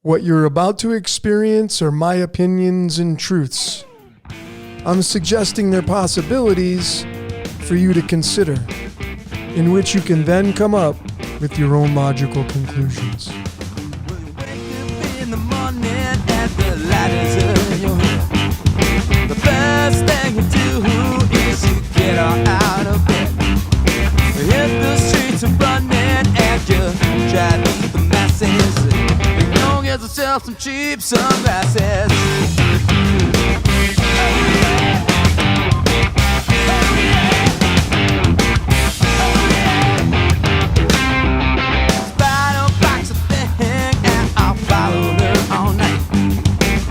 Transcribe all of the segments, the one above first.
What you're about to experience are my opinions and truths. I'm suggesting they're possibilities for you to consider, in which you can then come up with your own logical conclusions. The first thing you do is you get out of bed. Hit the streets and running and you try to beat the masses. You go get yourself some cheap sunglasses. Spider box a thing and I'll follow her all night.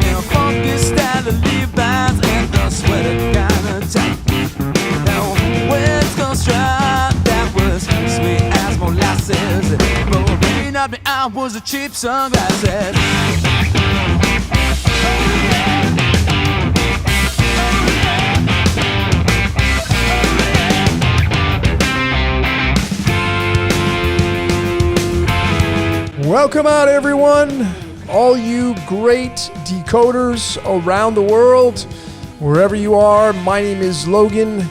In a funky style of Levi's and the sweater kind of tight. Now wind's gonna strike, that was sweet as molasses. Rolling up the hours of cheap sunglasses. Welcome out, everyone. All you great decoders around the world, wherever you are. My name is Logan,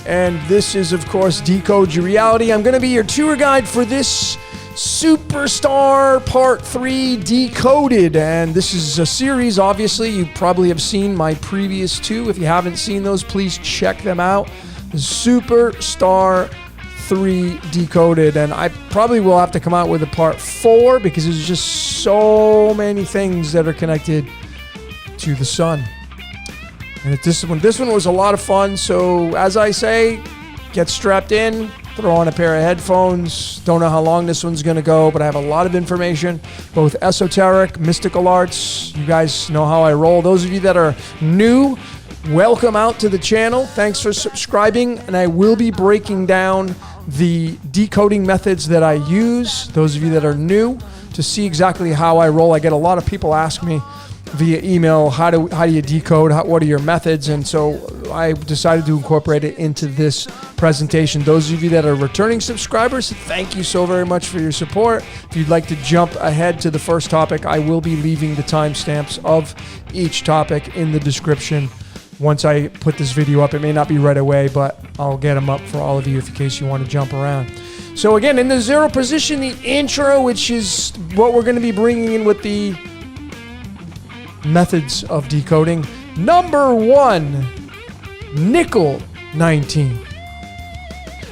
and this is, of course, Decode Your Reality. I'm going to be your tour guide for this Superstar Part 3 Decoded, and this is a series. Obviously, you probably have seen my previous two. If you haven't seen those, please check them out. The Superstar 3 Decoded, and I probably will have to come out with a Part 4 because there's just so many things that are connected to the sun. And this one was a lot of fun. So as I say, get strapped in, throw on a pair of headphones. Don't know how long this one's going to go, but I have a lot of information, both esoteric, mystical arts. You guys know how I roll. Those of you that are new, welcome out to the channel. Thanks for subscribing. And I will be breaking down the decoding methods that I use. Those of you that are new, to see exactly how I roll. I get a lot of people ask me via email, how do you decode? What are your methods? And so I decided to incorporate it into this presentation. Those of you that are returning subscribers, thank you so very much for your support. If you'd like to jump ahead to the first topic, I will be leaving the timestamps of each topic in the description. Once I put this video up, it may not be right away, but I'll get them up for all of you in case you want to jump around. So again, in the zero position, the intro, which is what we're going to be bringing in with the methods of decoding. Number 1, nickel 19.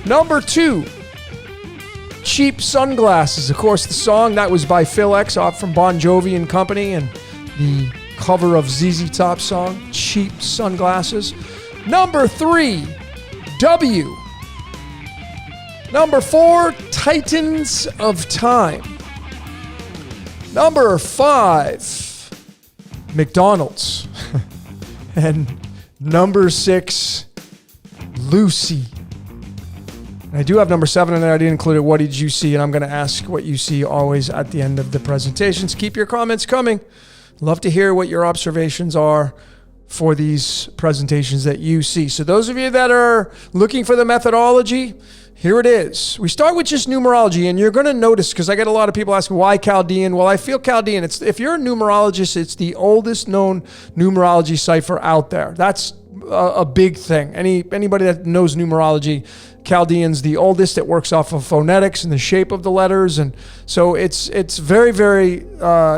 Number 2, cheap sunglasses. Of course, the song that was by Phil X off from Bon Jovi and Company, and the cover of ZZ Top's song, Cheap Sunglasses. Number 3, W. Number 4, Titans of Time. Number 5, McDonald's. And number 6, Lucy. And I do have number 7 in there. I didn't include it. What did you see? And I'm going to ask what you see always at the end of the presentations. Keep your comments coming. Love to hear what your observations are for these presentations that you see. So those of you that are looking for the methodology, here it is. We start with just numerology, and you're going to notice, because I get a lot of people asking, why Chaldean? Well, I feel Chaldean. If you're a numerologist, it's the oldest known numerology cipher out there. That's a big thing. Anybody that knows numerology, Chaldean's the oldest. It works off of phonetics and the shape of the letters, and so it's very, very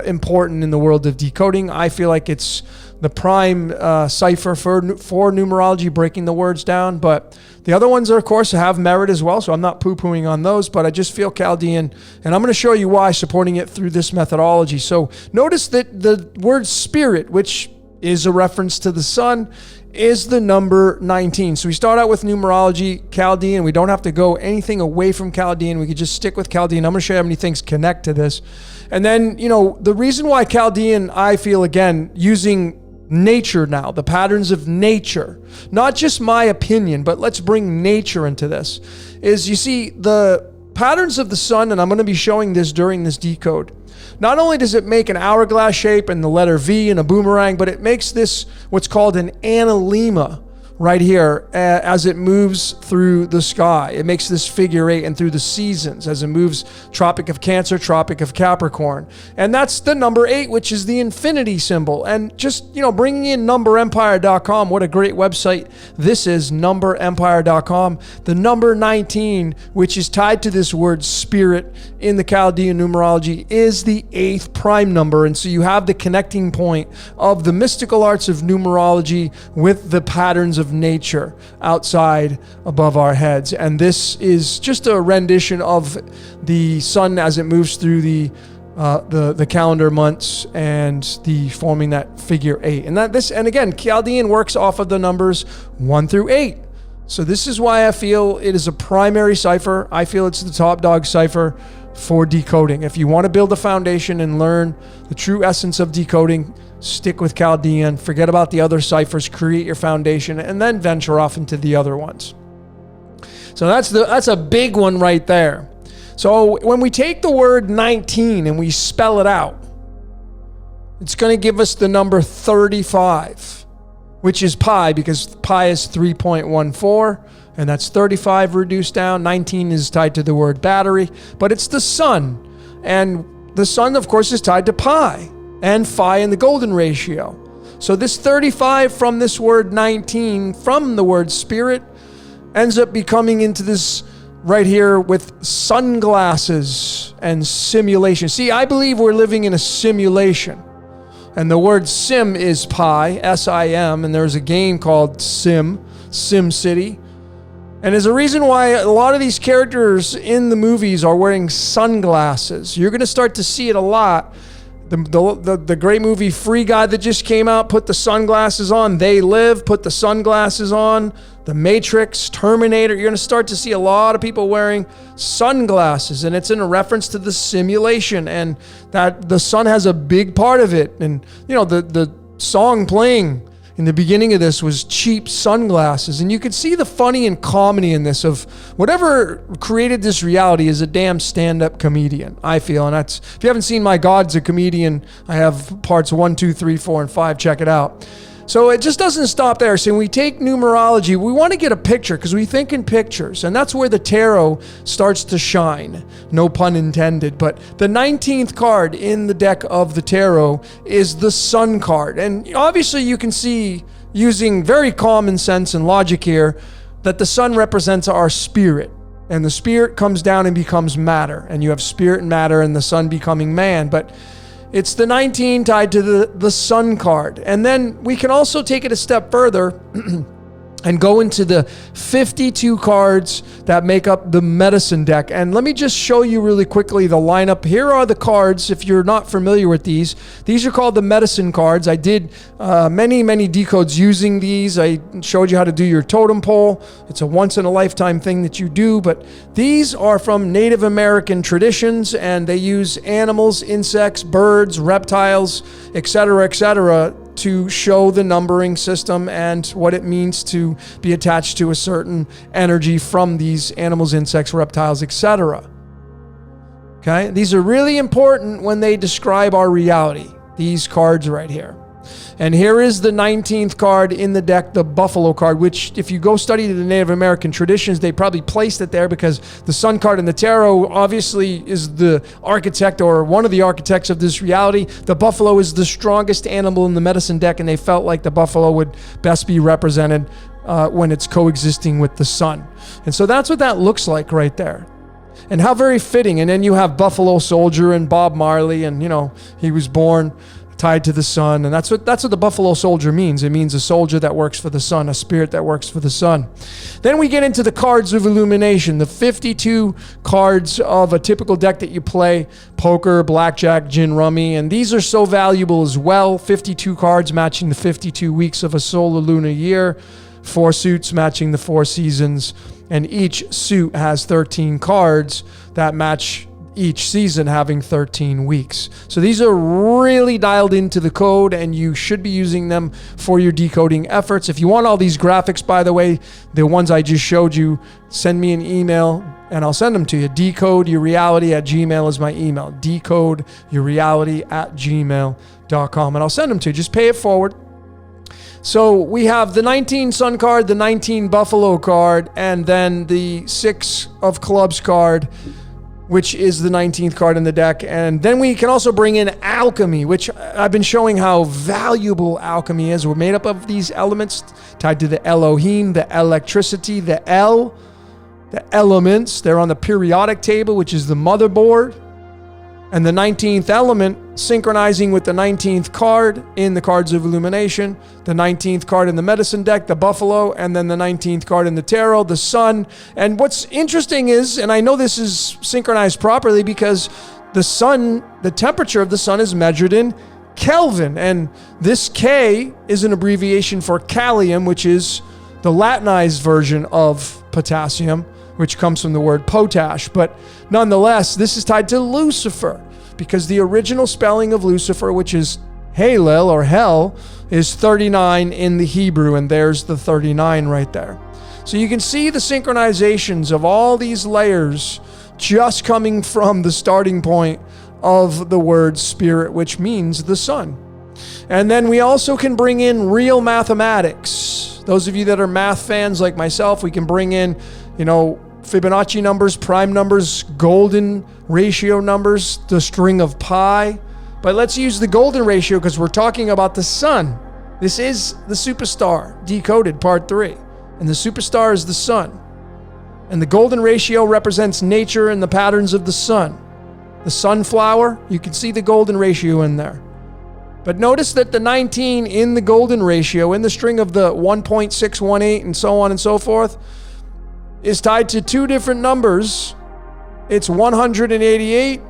important in the world of decoding. I feel like it's the prime cipher for numerology, breaking the words down. But the other ones, are, of course, have merit as well, so I'm not poo-pooing on those, but I just feel Chaldean, and I'm going to show you why, supporting it through this methodology. So notice that the word spirit, which is a reference to the sun, is the number 19. So we start out with numerology, Chaldean. We don't have to go anything away from Chaldean. We could just stick with Chaldean. I'm going to show you how many things connect to this. And then, the reason why Chaldean, I feel, again, using nature now, the patterns of nature, not just my opinion, but let's bring nature into this, is you see the patterns of the sun, and I'm going to be showing this during this decode. Not only does it make an hourglass shape and the letter V and a boomerang, but it makes this what's called an analemma right here as it moves through the sky. It makes this figure 8 and through the seasons as it moves Tropic of Cancer, Tropic of Capricorn. And that's the number 8, which is the infinity symbol. And just, bringing in numberempire.com, what a great website this is, numberempire.com. The number 19, which is tied to this word spirit in the Chaldean numerology, is the 8th prime number. And so you have the connecting point of the mystical arts of numerology with the patterns of nature outside above our heads. And this is just a rendition of the sun as it moves through the calendar months and the forming that figure 8. And again, Chaldean works off of the numbers 1 through 8. So this is why I feel it is a primary cipher. I feel it's the top dog cipher for decoding. If you want to build a foundation and learn the true essence of decoding, stick with Chaldean, forget about the other ciphers, create your foundation, and then venture off into the other ones. So that's a big one right there. So when we take the word 19 and we spell it out, it's going to give us the number 35, which is pi, because pi is 3.14, and that's 35 reduced down. 19 is tied to the word battery, but it's the sun. And the sun, of course, is tied to pi and phi in the golden ratio. So this 35 from this word 19, from the word spirit, ends up becoming into this right here with sunglasses and simulation. See, I believe we're living in a simulation. And the word sim is pi, S-I-M, and there's a game called Sim City. And there's a reason why a lot of these characters in the movies are wearing sunglasses. You're going to start to see it a lot. The great movie Free Guy that just came out, put the sunglasses on. They Live, put the sunglasses on. The Matrix, Terminator. You're going to start to see a lot of people wearing sunglasses, and it's in a reference to the simulation, and that the sun has a big part of it. And the song playing in the beginning of this was Cheap Sunglasses. And you could see the funny and comedy in this of whatever created this reality is a damn stand-up comedian, I feel. And that's, if you haven't seen My God's a Comedian, I have parts 1, 2, 3, 4, and 5. Check it out. So it just doesn't stop there. So when we take numerology, we want to get a picture because we think in pictures. And that's where the tarot starts to shine. No pun intended. But the 19th card in the deck of the tarot is the Sun card. And obviously you can see, using very common sense and logic here, that the sun represents our spirit. And the spirit comes down and becomes matter. And you have spirit and matter and the sun becoming man. But it's the 19 tied to the sun card. And then we can also take it a step further and go into the 52 cards that make up the medicine deck. And let me just show you really quickly the lineup. Here are the cards, if you're not familiar with these. These are called the medicine cards. I did many decodes using these. I showed you how to do your totem pole. It's a once-in-a-lifetime thing that you do, but these are from Native American traditions, and they use animals, insects, birds, reptiles, etc., to show the numbering system and what it means to be attached to a certain energy from these animals, insects, reptiles, etc. Okay? These are really important when they describe our reality, these cards right here. And here is the 19th card in the deck, the Buffalo card, which if you go study the Native American traditions, they probably placed it there because the Sun card in the tarot obviously is the architect or one of the architects of this reality. The buffalo is the strongest animal in the medicine deck, and they felt like the buffalo would best be represented when it's coexisting with the sun. And so that's what that looks like right there. And how very fitting. And then you have Buffalo Soldier and Bob Marley, and he was born tied to the sun, and that's what the Buffalo Soldier means. It means a soldier that works for the sun, a spirit that works for the sun. Then we get into the cards of illumination, the 52 cards of a typical deck that you play, poker, blackjack, gin rummy, and these are so valuable as well. 52 cards matching the 52 weeks of a solar lunar year, 4 suits matching the 4 seasons, and each suit has 13 cards that match each season having 13 weeks. So these are really dialed into the code, and you should be using them for your decoding efforts. If you want all these graphics, by the way, the ones I just showed you, send me an email and I'll send them to you. decodeyourreality@gmail is my email. decodeyourreality@gmail.com, and I'll send them to you. Just pay it forward. So we have the 19 Sun card, the 19 Buffalo card, and then the 6 of Clubs card, which is the 19th card in the deck. And then we can also bring in alchemy, which I've been showing how valuable alchemy is. We're made up of these elements tied to the Elohim, the electricity, the elements. They're on the periodic table, which is the motherboard. And the 19th element synchronizing with the 19th card in the cards of illumination, the 19th card in the medicine deck, the buffalo, and then the 19th card in the tarot, the sun. And what's interesting is, and I know this is synchronized properly because the sun, the temperature of the sun is measured in Kelvin. And this K is an abbreviation for kalium, which is the Latinized version of potassium, which comes from the word potash. But nonetheless, this is tied to Lucifer, because the original spelling of Lucifer, which is Halel or hell, is 39 in the Hebrew, and there's the 39 right there. So you can see the synchronizations of all these layers just coming from the starting point of the word spirit, which means the sun. And then we also can bring in real mathematics. Those of you that are math fans like myself, we can bring in, Fibonacci numbers, prime numbers, golden ratio numbers, the string of pi. But let's use the golden ratio because we're talking about the sun. This is the Superstar Decoded Part 3. And the Superstar is the sun. And the golden ratio represents nature and the patterns of the sun. The sunflower, you can see the golden ratio in there. But notice that the 19 in the golden ratio, in the string of the 1.618 and so on and so forth, is tied to two different numbers. It's 188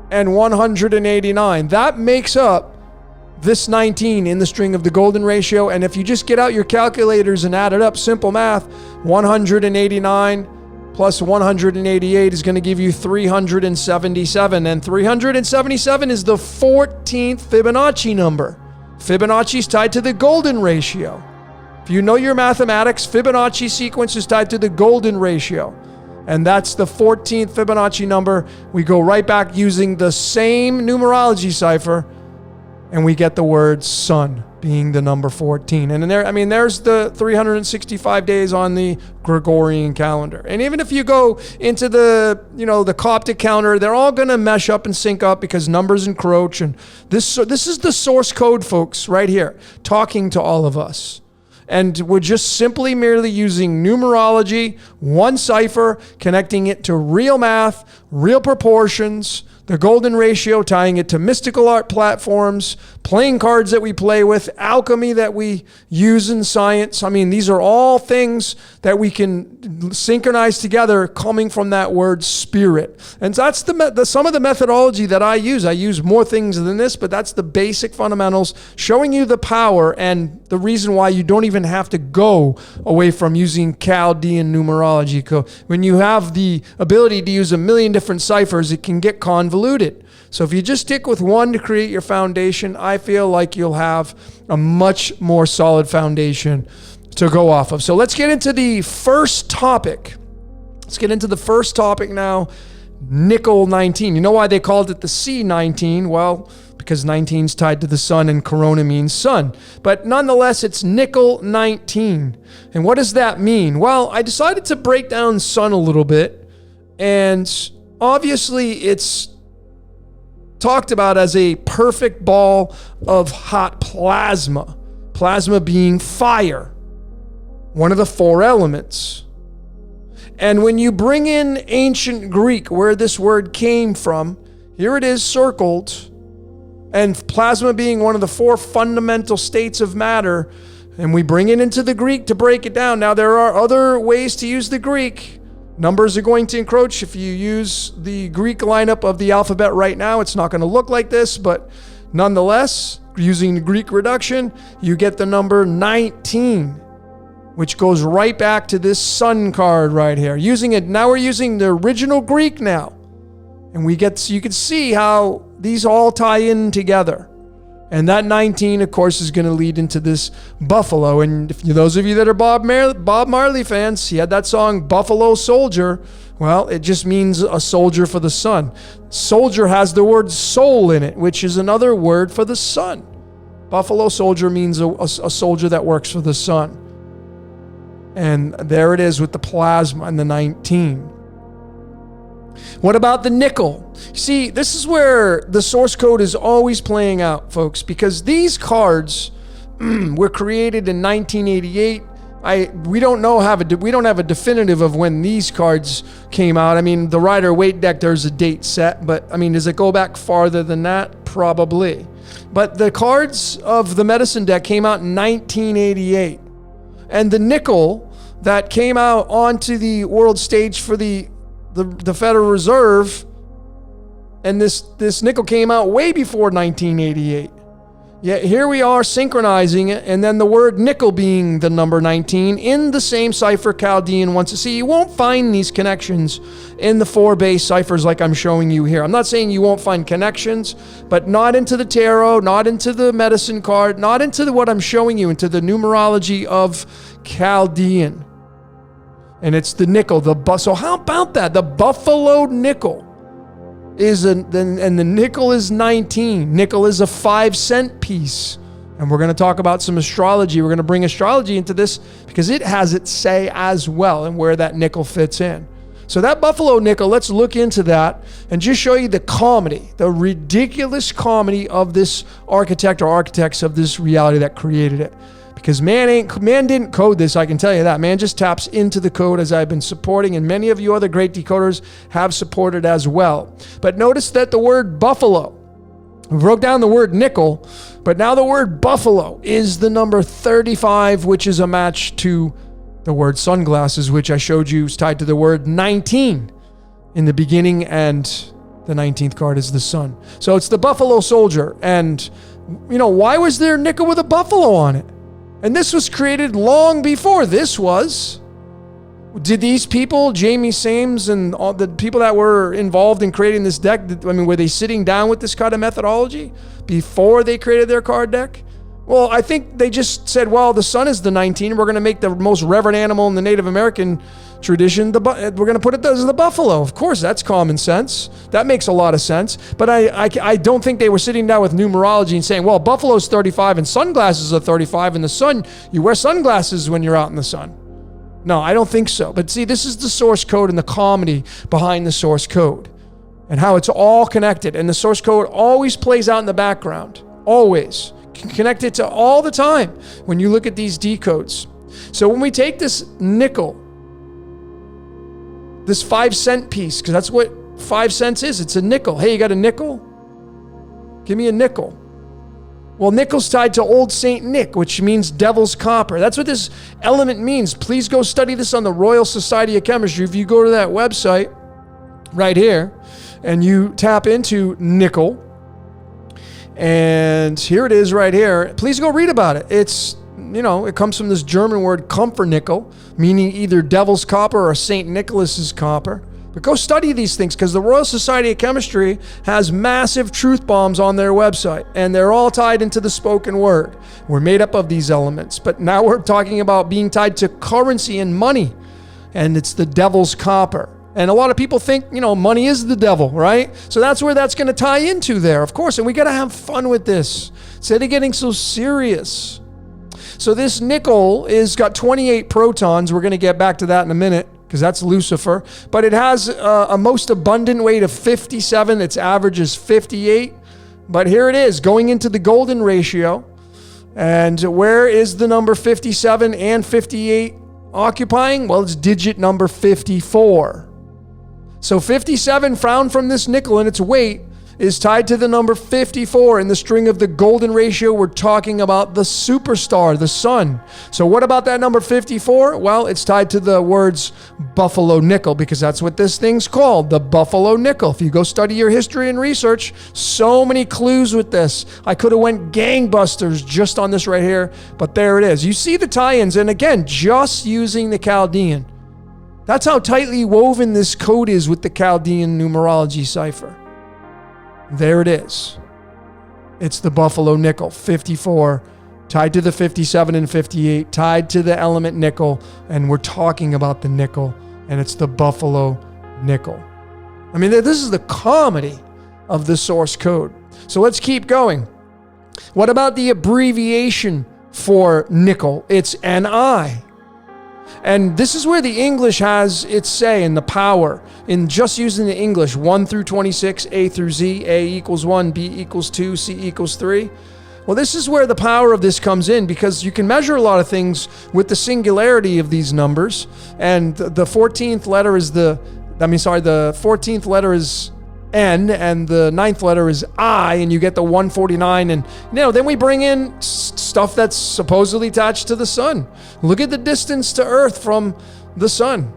and 189. That makes up this 19 in the string of the golden ratio. And if you just get out your calculators and add it up, simple math, 189 plus 188 is going to give you 377. And 377 is the 14th Fibonacci number. Fibonacci is tied to the golden ratio. If you know your mathematics, Fibonacci sequence is tied to the golden ratio. And that's the 14th Fibonacci number. We go right back using the same numerology cipher, and we get the word sun being the number 14. And there's the 365 days on the Gregorian calendar. And even if you go into the Coptic calendar, they're all going to mesh up and sync up because numbers encroach. And this is the source code, folks, right here, talking to all of us. And we're just merely using numerology, one cipher, connecting it to real math, real proportions, the golden ratio, tying it to mystical art platforms, playing cards that we play with, alchemy that we use in science. These are all things that we can synchronize together coming from that word spirit. And that's some of the methodology that I use. I use more things than this, but that's the basic fundamentals, showing you the power and the reason why you don't even have to go away from using Chaldean numerology. When you have the ability to use a million different ciphers, it can get convoluted. So if you just stick with one to create your foundation, I feel like you'll have a much more solid foundation to go off of. So let's get into the first topic. Let's get into the first topic now, nickel 19. You know why they called it the C19? Well, because 19 is tied to the sun and corona means sun. But nonetheless, it's nickel 19. And what does that mean? Well, I decided to break down sun a little bit. And obviously, it's talked about as a perfect ball of hot plasma. Plasma being fire, one of the four elements. And when you bring in ancient Greek, where this word came from, here it is circled, and plasma being one of the four fundamental states of matter, and we bring it into the Greek to break it down. Now, there are other ways to use the Greek. Numbers are going to encroach. If you use the Greek lineup of the alphabet right now, it's not going to look like this, but nonetheless, using the Greek reduction, you get the number 19, which goes right back to this sun card right here. Now we're using the original Greek now. And you can see how these all tie in together. And that 19, of course, is going to lead into this buffalo. And if those of you that are Bob Marley fans, he had that song, Buffalo Soldier. Well, it just means a soldier for the sun. Soldier has the word soul in it, which is another word for the sun. Buffalo Soldier means a soldier that works for the sun. And there it is with the plasma and the 19. What about the nickel? See, this is where the source code is always playing out, folks, because these cards were created in 1988. We don't have a definitive of when these cards came out. I mean, the Rider Waite deck, there's a date set, but I mean, does it go back farther than that? Probably. But the cards of the medicine deck came out in 1988. And the nickel that came out onto the world stage for the Federal Reserve, and this nickel came out way before 1988. Yet here we are synchronizing it, and then the word nickel being the number 19 in the same cipher Chaldean wants to see. You won't find these connections in the 4 base ciphers like I'm showing you here. I'm not saying you won't find connections, but not into the tarot, not into the medicine card, not into what I'm showing you, into the numerology of Chaldean. And it's the nickel, so how about that? The buffalo nickel and the nickel is 19. Nickel is a 5-cent piece. And we're going to talk about some astrology. We're going to bring astrology into this because it has its say as well and where that nickel fits in. So that buffalo nickel, let's look into that and just show you the comedy, the ridiculous comedy of this architect or architects of this reality that created it. Because man didn't code this, I can tell you that. Man just taps into the code as I've been supporting, and many of you other great decoders have supported as well. But notice that the word buffalo, we broke down the word nickel, but now the word buffalo is the number 35, which is a match to the word sunglasses, which I showed you is tied to the word 19 in the beginning, and the 19th card is the sun. So it's the buffalo soldier. And, why was there nickel with a buffalo on it? And this was created long before this was. Did these people, Jamie Sames and all the people that were involved in creating this deck, were they sitting down with this kind of methodology before they created their card deck? Well, I think they just said, well, the sun is the 19. We're going to make the most reverent animal in the Native American tradition. We're going to put it as the buffalo. Of course, that's common sense. That makes a lot of sense. But I don't think they were sitting down with numerology and saying, well, buffalo's 35 and sunglasses are 35. And the sun, you wear sunglasses when you're out in the sun. No, I don't think so. But see, this is the source code and the comedy behind the source code and how it's all connected. And the source code always plays out in the background. Always. Connected to all the time when you look at these decodes. So when we take this nickel, this 5-cent piece, because that's what 5 cents is. It's a nickel. Hey, you got a nickel? Give me a nickel. Well, nickel's tied to Old Saint Nick, which means devil's copper. That's what this element means. Please go study this on the Royal Society of Chemistry. If you go to that website right here and you tap into nickel, and here it is right here. Please go read about it. It's, it comes from this German word Kupfernickel, meaning either devil's copper or St. Nicholas's copper. But go study these things because the Royal Society of Chemistry has massive truth bombs on their website, and they're all tied into the spoken word. We're made up of these elements, but now we're talking about being tied to currency and money, and it's the devil's copper. And a lot of people think, money is the devil, right? So that's where that's going to tie into there, of course. And we got to have fun with this instead of getting so serious. So this nickel is got 28 protons. We're going to get back to that in a minute because that's Lucifer. But it has a most abundant weight of 57. Its average is 58. But here it is going into the golden ratio. And where is the number 57 and 58 occupying? Well, it's digit number 54. So 57 found from this nickel and its weight is tied to the number 54 in the string of the golden ratio. We're talking about the superstar, the sun. So what about that number 54? Well, it's tied to the words buffalo nickel because that's what this thing's called, the buffalo nickel. If you go study your history and research, so many clues with this. I could have went gangbusters just on this right here, but there it is. You see the tie-ins, and again, just using the Chaldean. That's how tightly woven this code is with the Chaldean numerology cipher. There it is. It's the buffalo nickel, 54, tied to the 57 and 58, tied to the element nickel, and we're talking about the nickel, and it's the buffalo nickel. I mean, this is the comedy of the source code. So let's keep going. What about the abbreviation for nickel? It's Ni. And this is where the English has its say in the power in just using the English 1 through 26, A through Z, A equals 1, B equals 2, C equals 3. Well, this is where the power of this comes in, because you can measure a lot of things with the singularity of these numbers. And the 14th letter is the 14th letter is N, and the 9th letter is I, and you get the 149. And then we bring in stuff that's supposedly attached to the sun. Look at the distance to Earth from the sun.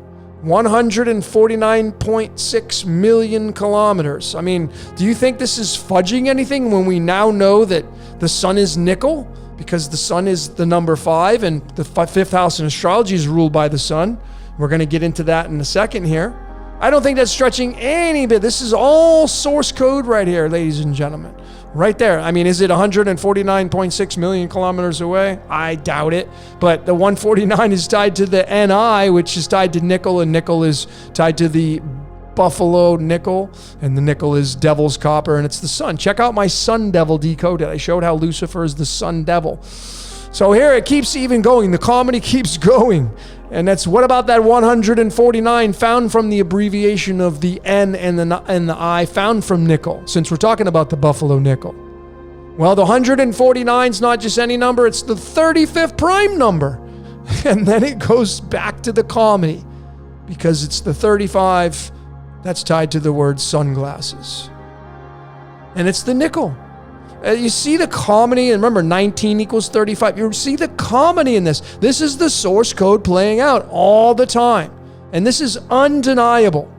149.6 million kilometers. I mean, do you think this is fudging anything when we now know that the sun is nickel? Because the sun is the number 5, and the 5th house in astrology is ruled by the sun. We're going to get into that in a second here. I don't think that's stretching any bit. This is all source code right here, ladies and gentlemen. Right there. I mean, is it 149.6 million kilometers away? I doubt it. But the 149 is tied to the Ni, which is tied to nickel, and nickel is tied to the buffalo nickel, and the nickel is devil's copper, and it's the sun. Check out my sun devil decoded. I showed how Lucifer is the sun devil. So here it keeps even going. The comedy keeps going. And that's, what about that 149 found from the abbreviation of the N and the I found from nickel, since we're talking about the buffalo nickel? Well, the 149 is not just any number, it's the 35th prime number. And then it goes back to the comedy, because it's the 35 that's tied to the word sunglasses. And it's the nickel. You see the comedy, and remember 19 equals 35. You see the comedy in this. This is the source code playing out all the time. And this is undeniable.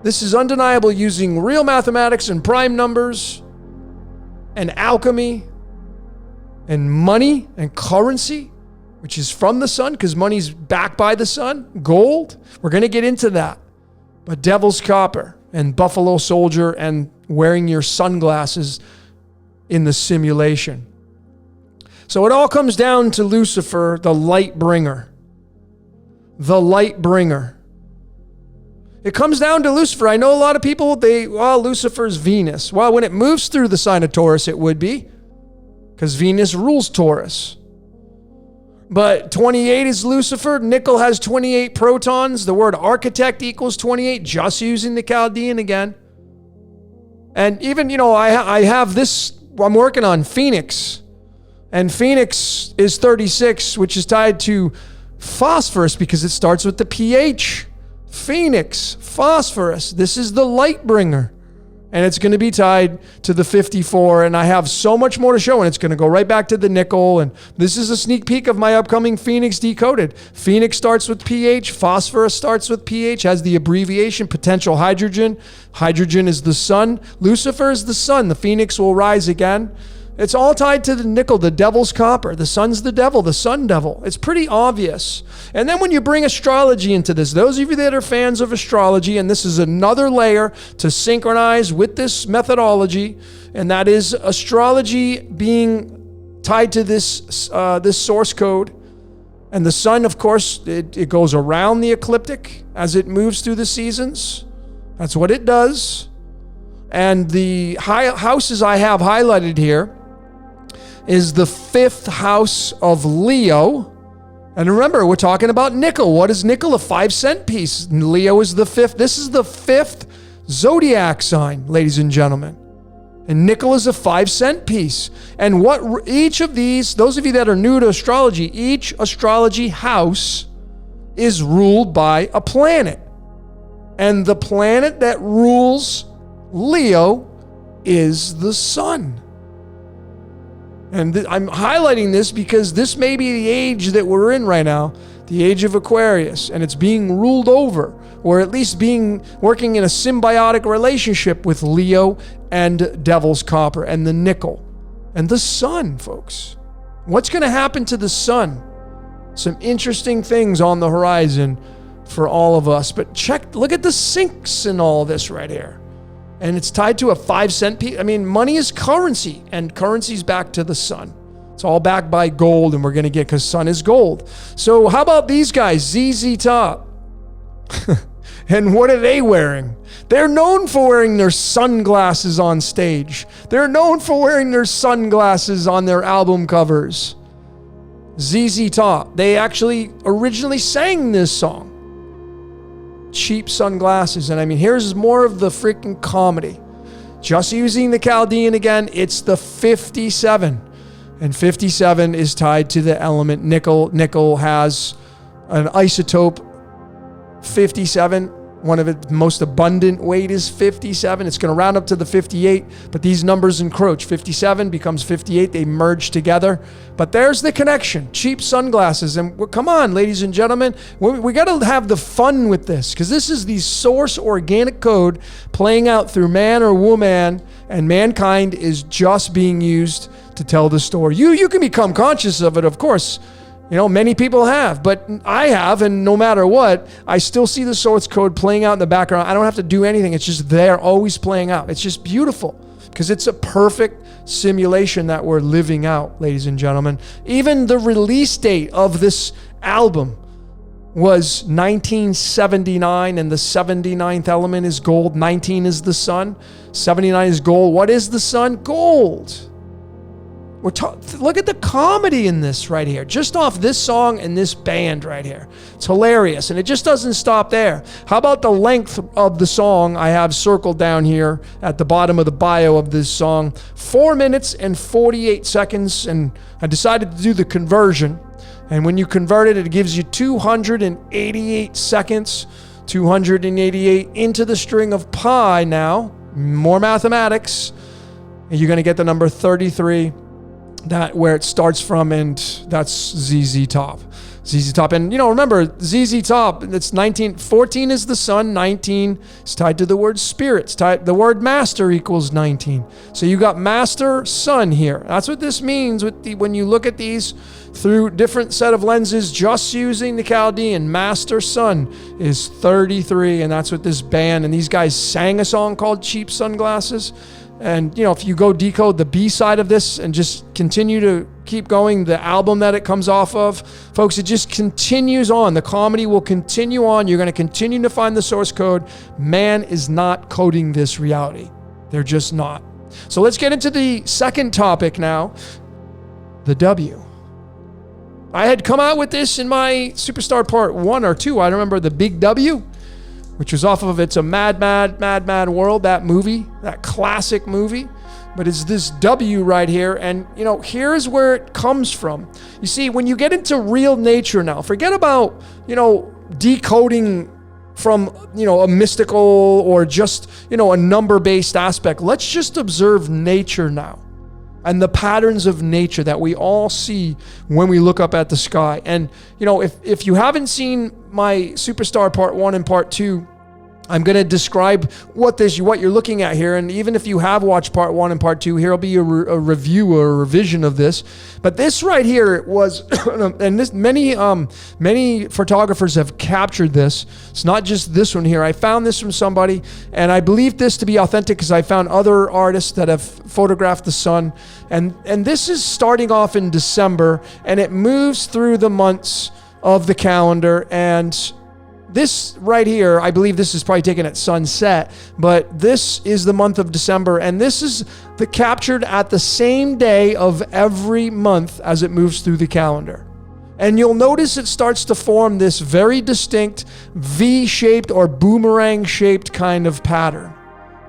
This is undeniable using real mathematics and prime numbers and alchemy and money and currency, which is from the sun, because money's backed by the sun. Gold. We're going to get into that. But devil's copper and buffalo soldier and wearing your sunglasses in the simulation. So it all comes down to Lucifer, the light bringer. The light bringer. It comes down to Lucifer. I know a lot of people, Lucifer's Venus. Well, when it moves through the sign of Taurus, it would be, because Venus rules Taurus. But 28 is Lucifer. Nickel has 28 protons. The word architect equals 28, just using the Chaldean again. And even, I have this, I'm working on Phoenix. And Phoenix is 36, which is tied to phosphorus because it starts with the pH. Phoenix, phosphorus. This is the light bringer. And it's going to be tied to the 54. And I have so much more to show. And it's going to go right back to the nickel. And this is a sneak peek of my upcoming Phoenix Decoded. Phoenix starts with pH. Phosphorus starts with pH. Has the abbreviation potential hydrogen. Hydrogen is the sun. Lucifer is the sun. The Phoenix will rise again. It's all tied to the nickel, the devil's copper. The sun's the devil, the sun devil. It's pretty obvious. And then when you bring astrology into this, those of you that are fans of astrology, and this is another layer to synchronize with this methodology, and that is astrology being tied to this source code. And the sun, of course, it goes around the ecliptic as it moves through the seasons. That's what it does. And the houses I have highlighted here is the 5th house of Leo. And remember, we're talking about nickel. What is nickel? A 5-cent piece. Leo is the 5th. This is the 5th zodiac sign, ladies and gentlemen. And nickel is a 5-cent piece. And what each of these, those of you that are new to astrology, each astrology house is ruled by a planet. And the planet that rules Leo is the sun. And I'm highlighting this because this may be the age that we're in right now, the age of Aquarius, and it's being ruled over, or at least working in a symbiotic relationship with Leo and devil's copper and the nickel and the sun, folks. What's going to happen to the sun Some interesting things on the horizon for all of us. But look at the sinks in all this right here. And it's tied to a 5-cent piece. I mean, money is currency, and currency's back to the sun. It's all backed by gold, and we're going to get, because sun is gold. So how about these guys, ZZ Top? And what are they wearing? They're known for wearing their sunglasses on stage. They're known for wearing their sunglasses on their album covers. ZZ Top, they actually originally sang this song. Cheap sunglasses. And I mean, here's more of the freaking comedy. Just using the Chaldean again, it's the 57. And 57 is tied to the element nickel. Nickel has an isotope 57. One of its most abundant weight is 57. It's going to round up to the 58, but these numbers encroach. 57 becomes 58. They merge together. But there's the connection. Cheap sunglasses. And come on, ladies and gentlemen, we got to have the fun with this, because this is the source organic code playing out through man or woman, and mankind is just being used to tell the story. You can become conscious of it, of course. You know, many people have, but I have, and no matter what, I still see the source code playing out in the background. I don't have to do anything. It's just there, always playing out. It's just beautiful, because it's a perfect simulation that we're living out, ladies and gentlemen. Even the release date of this album was 1979, and the 79th element is gold. 19 is the sun. 79 is gold. What is the sun? Gold. Look at the comedy in this right here, just off this song and this band right here. It's hilarious, and it just doesn't stop there. How about the length of the song I have circled down here at the bottom of the bio of this song? 4 minutes and 48 seconds, and I decided to do the conversion. And when you convert it, it gives you 288 seconds, 288 into the string of pi now. More mathematics. And you're going to get the number 33. That where it starts from, and that's ZZ Top. ZZ Top. And, you know, remember, ZZ Top, it's 19, 14 is the sun, 19 is tied to the word spirit. The word master equals 19. So you got master, sun here. That's what this means when you look at these through different set of lenses, just using the Chaldean. Master, sun is 33, and that's what this band, and these guys sang a song called Cheap Sunglasses. And, you know, if you go decode the B side of this and just continue to keep going, the album that it comes off of, folks, it just continues on. The comedy will continue on. You're going to continue to find the source code. Man is not coding this reality. They're just not. So let's get into the second topic now, the W. I had come out with this in my Superstar Part 1 or 2. I remember the Big W, which was off of It's a Mad, Mad, Mad, Mad World, that movie, that classic movie. But it's this W right here. And, you know, here's where it comes from. You see, when you get into real nature now, forget about, you know, decoding from, you know, a mystical or just, you know, a number-based aspect. Let's just observe nature now and the patterns of nature that we all see when we look up at the sky. And, you know, if you haven't seen my Superstar Part 1 and Part 2, I'm going to describe what you're looking at here. And even if you have watched Part 1 and Part 2, here will be a review or a revision of this. But this right here was, and this many photographers have captured this. It's not just this one here. I found this from somebody, and I believe this to be authentic because I found other artists that have photographed the sun. And this is starting off in December, and it moves through the months of the calendar. And this right here, I believe this is probably taken at sunset, but this is the month of December, and this is captured at the same day of every month as it moves through the calendar. And you'll notice it starts to form this very distinct V-shaped or boomerang-shaped kind of pattern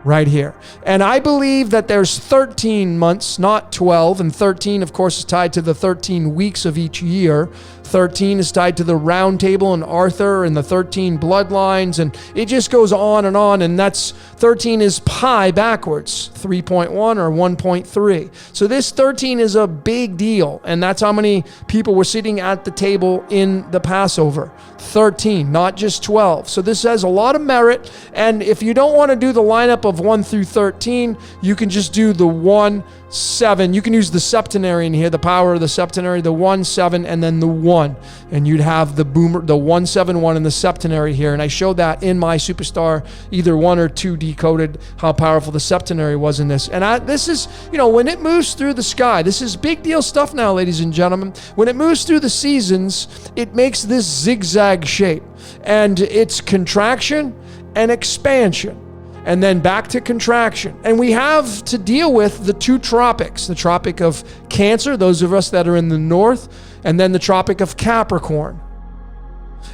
right here. And I believe that there's 13 months, not 12, and 13, of course, is tied to the 13 weeks of each year. 13 is tied to the round table and Arthur and the 13 bloodlines, and it just goes on, and that's 13 is pi backwards, 3.1 or 1.3. So this 13 is a big deal, and that's how many people were sitting at the table in the Passover. 13, not just 12. So this has a lot of merit, and if you don't want to do the lineup of 1 through 13, you can just do the 1, 7. You can use the septenary in here, the power of the septenary, the 1, 7, and then the 1. 1, and you'd have the 171 in the septenary here. And I showed that in my Superstar either 1 or 2 Decoded, how powerful the septenary was in this. And this is, when it moves through the sky, this is big deal stuff now, ladies and gentlemen. When it moves through the seasons, it makes this zigzag shape, and it's contraction and expansion, and then back to contraction. And we have to deal with the 2 tropics, the Tropic of Cancer, those of us that are in the north, and then the Tropic of Capricorn.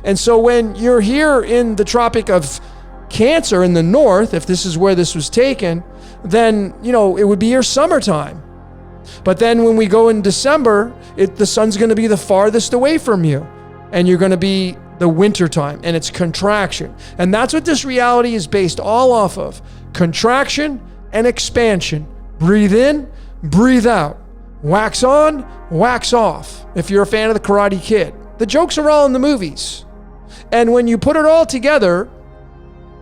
And so when you're here in the Tropic of Cancer in the north, if this is where this was taken, then, it would be your summertime. But then when we go in December, the sun's going to be the farthest away from you, and you're going to be the winter time, and it's contraction. And that's what this reality is based all off of: contraction and expansion. Breathe in, breathe out. Wax on, wax off. If you're a fan of the Karate Kid, the jokes are all in the movies. And when you put it all together,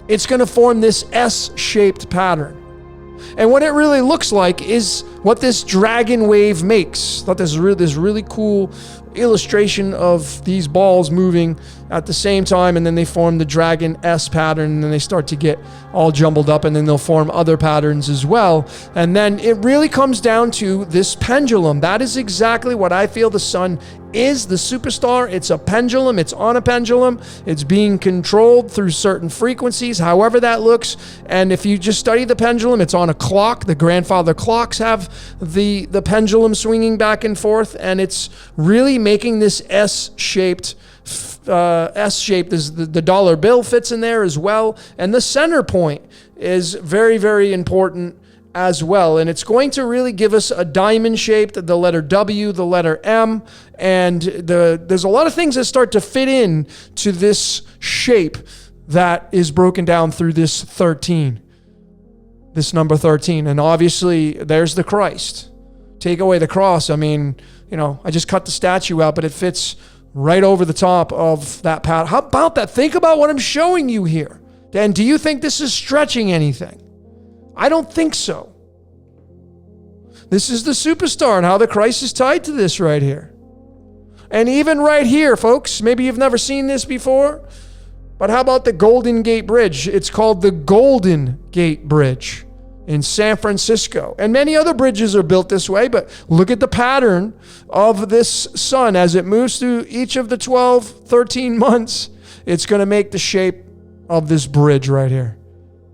it's going to form this S-shaped pattern. And what it really looks like is what this dragon wave makes. I thought this really cool illustration of these balls moving at the same time, and then they form the dragon S pattern, and then they start to get all jumbled up, and then they'll form other patterns as well. And then it really comes down to this pendulum. That is exactly what I feel the sun is, the Superstar. It's a pendulum. It's on a pendulum. It's being controlled through certain frequencies, however that looks. And if you just study the pendulum, it's on a clock. The grandfather clocks have the pendulum swinging back and forth, and it's really making this S-shaped. The dollar bill fits in there as well, and the center point is very, very important as well. And it's going to really give us a diamond shape, the letter W, the letter M, and there's a lot of things that start to fit in to this shape that is broken down through this 13, this number 13. And obviously there's the Christ. Take away the cross. I mean, I just cut the statue out, but it fits right over the top of that pattern. How about that? Think about what I'm showing you here. And do you think this is stretching anything? I don't think so. This is the Superstar and how the Christ is tied to this right here. And even right here, folks, maybe you've never seen this before, but how about the Golden Gate Bridge? It's called the Golden Gate Bridge in San Francisco. And many other bridges are built this way, but look at the pattern of this sun as it moves through each of the 12, 13 months. It's going to make the shape of this bridge right here.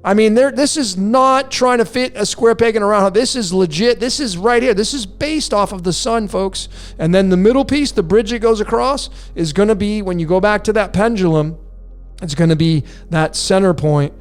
I mean, this is not trying to fit a square peg in a round hole. This is legit. This is right here. This is based off of the sun, folks. And then the middle piece, the bridge it goes across, is going to be, when you go back to that pendulum, it's going to be that center point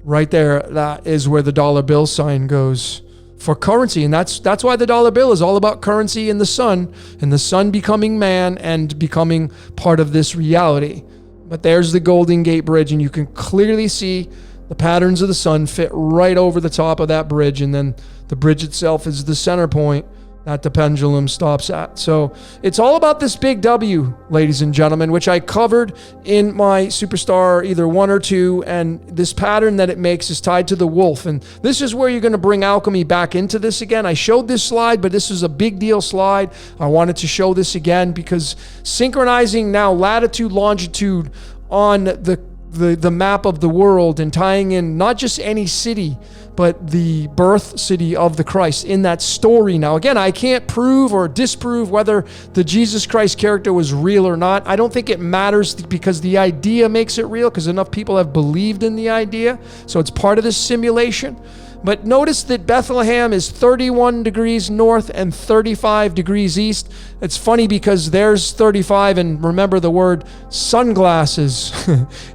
right there. That is where the dollar bill sign goes for currency. And that's why the dollar bill is all about currency and the sun becoming man and becoming part of this reality. But there's the Golden Gate Bridge, and you can clearly see the patterns of the sun fit right over the top of that bridge, and then the bridge itself is the center point that the pendulum stops at. So it's all about this big W, ladies and gentlemen, which I covered in my Superstar either 1 or 2, and this pattern that it makes is tied to the wolf. And this is where you're going to bring alchemy back into this again. I showed this slide, but this is a big deal slide. I wanted to show this again because synchronizing now latitude, longitude on the map of the world and tying in not just any city, but the birth city of the Christ in that story. Now, again, I can't prove or disprove whether the Jesus Christ character was real or not. I don't think it matters because the idea makes it real, because enough people have believed in the idea. So it's part of this simulation. But notice that Bethlehem is 31 degrees north and 35 degrees east. It's funny because there's 35, and remember the word sunglasses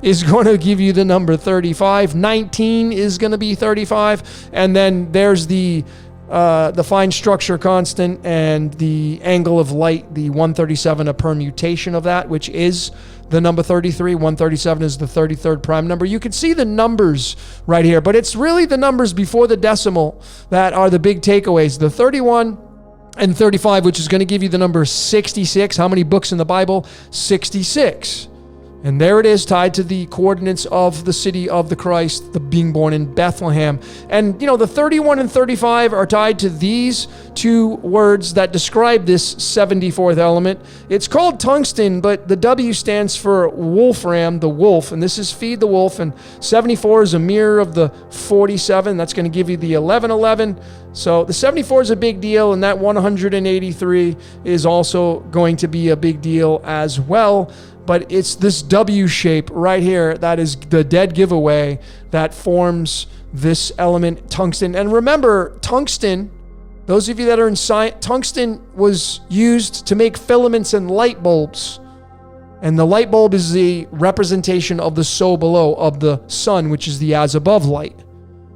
is going to give you the number 35. 19 is going to be 35. And then there's the fine structure constant and the angle of light, the 137, a permutation of that, which is the number 33. 137 is the 33rd prime number. You can see the numbers right here, but it's really the numbers before the decimal that are the big takeaways. The 31 and 35, which is going to give you the number 66. How many books in the Bible? 66. And there it is, tied to the coordinates of the city of the Christ, the being born in Bethlehem. And, the 31 and 35 are tied to these two words that describe this 74th element. It's called tungsten, but the W stands for wolfram, the wolf, and this is feed the wolf. And 74 is a mirror of the 47. That's going to give you the 1111. So the 74 is a big deal, and that 183 is also going to be a big deal as well. But it's this W shape right here that is the dead giveaway that forms this element tungsten. And remember, tungsten, those of you that are in science, tungsten was used to make filaments and light bulbs. And the light bulb is the representation of the so below, of the sun, which is the as above light.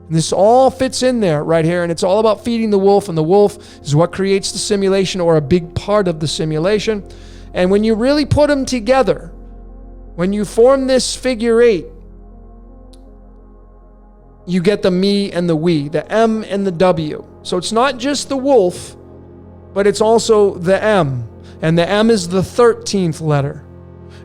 And this all fits in there right here, and it's all about feeding the wolf, and the wolf is what creates the simulation, or a big part of the simulation. And when you really put them together, when you form this figure 8, you get the me and the we, the M and the W. So it's not just the wolf, but it's also the M. And the M is the 13th letter.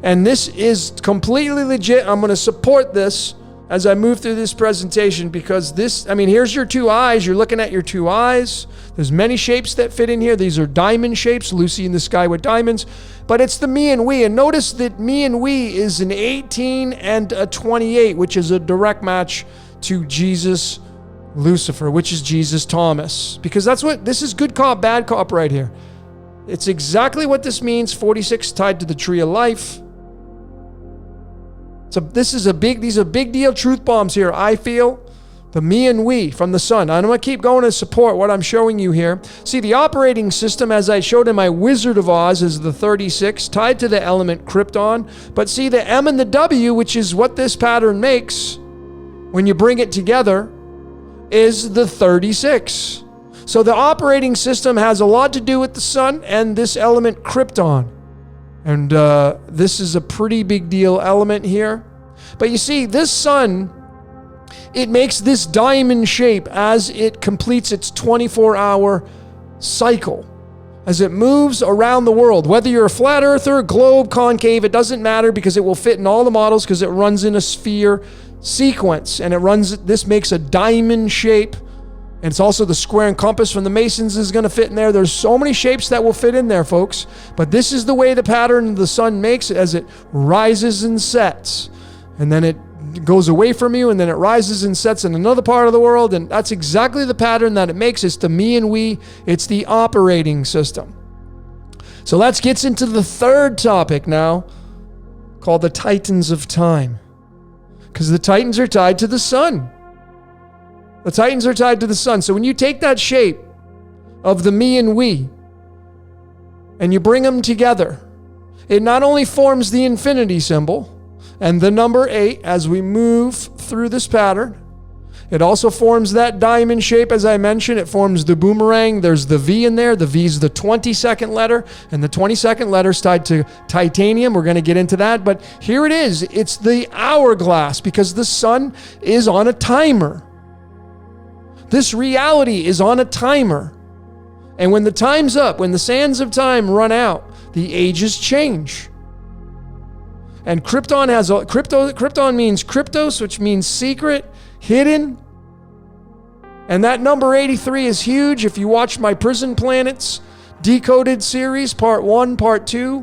And this is completely legit. I'm going to support this as I move through this presentation, because here's your two eyes. You're looking at your two eyes. There's many shapes that fit in here. These are diamond shapes, Lucy in the sky with diamonds. But it's the me and we. And notice that me and we is an 18 and a 28, which is a direct match to Jesus Lucifer, which is Jesus Thomas. Because this is good cop, bad cop right here. It's exactly what this means. 46 tied to the tree of life. So these are big deal truth bombs here, I feel. The me and we from the sun. I'm going to keep going to support what I'm showing you here. See, the operating system, as I showed in my Wizard of Oz, is the 36, tied to the element krypton. But see, the M and the W, which is what this pattern makes, when you bring it together, is the 36. So the operating system has a lot to do with the sun and this element krypton. And this is a pretty big deal element here. But you see, this sun, it makes this diamond shape as it completes its 24-hour cycle. As it moves around the world, whether you're a flat earther, globe, concave, it doesn't matter, because it will fit in all the models, because it runs in a sphere sequence. And this makes a diamond shape. And it's also the square and compass from the Masons is going to fit in there. There's so many shapes that will fit in there, folks. But this is the way the pattern the sun makes it, as it rises and sets. And then it goes away from you, and then it rises and sets in another part of the world. And that's exactly the pattern that it makes. It's the me and we. It's the operating system. So let's get into the third topic now, called the Titans of Time. Because the Titans are tied to the sun. The Titans are tied to the sun. So when you take that shape of the me and we, and you bring them together, it not only forms the infinity symbol and the number 8 as we move through this pattern, it also forms that diamond shape, as I mentioned. It forms the boomerang. There's the V in there. The V is the 22nd letter, and the 22nd letter is tied to titanium. We're going to get into that, but here it is. It's the hourglass, because the sun is on a timer. This reality is on a timer. And when the time's up, when the sands of time run out, the ages change. And Krypton Krypton means kryptos, which means secret, hidden. And that number 83 is huge. If you watch my Prison Planets Decoded series, part 1, part 2,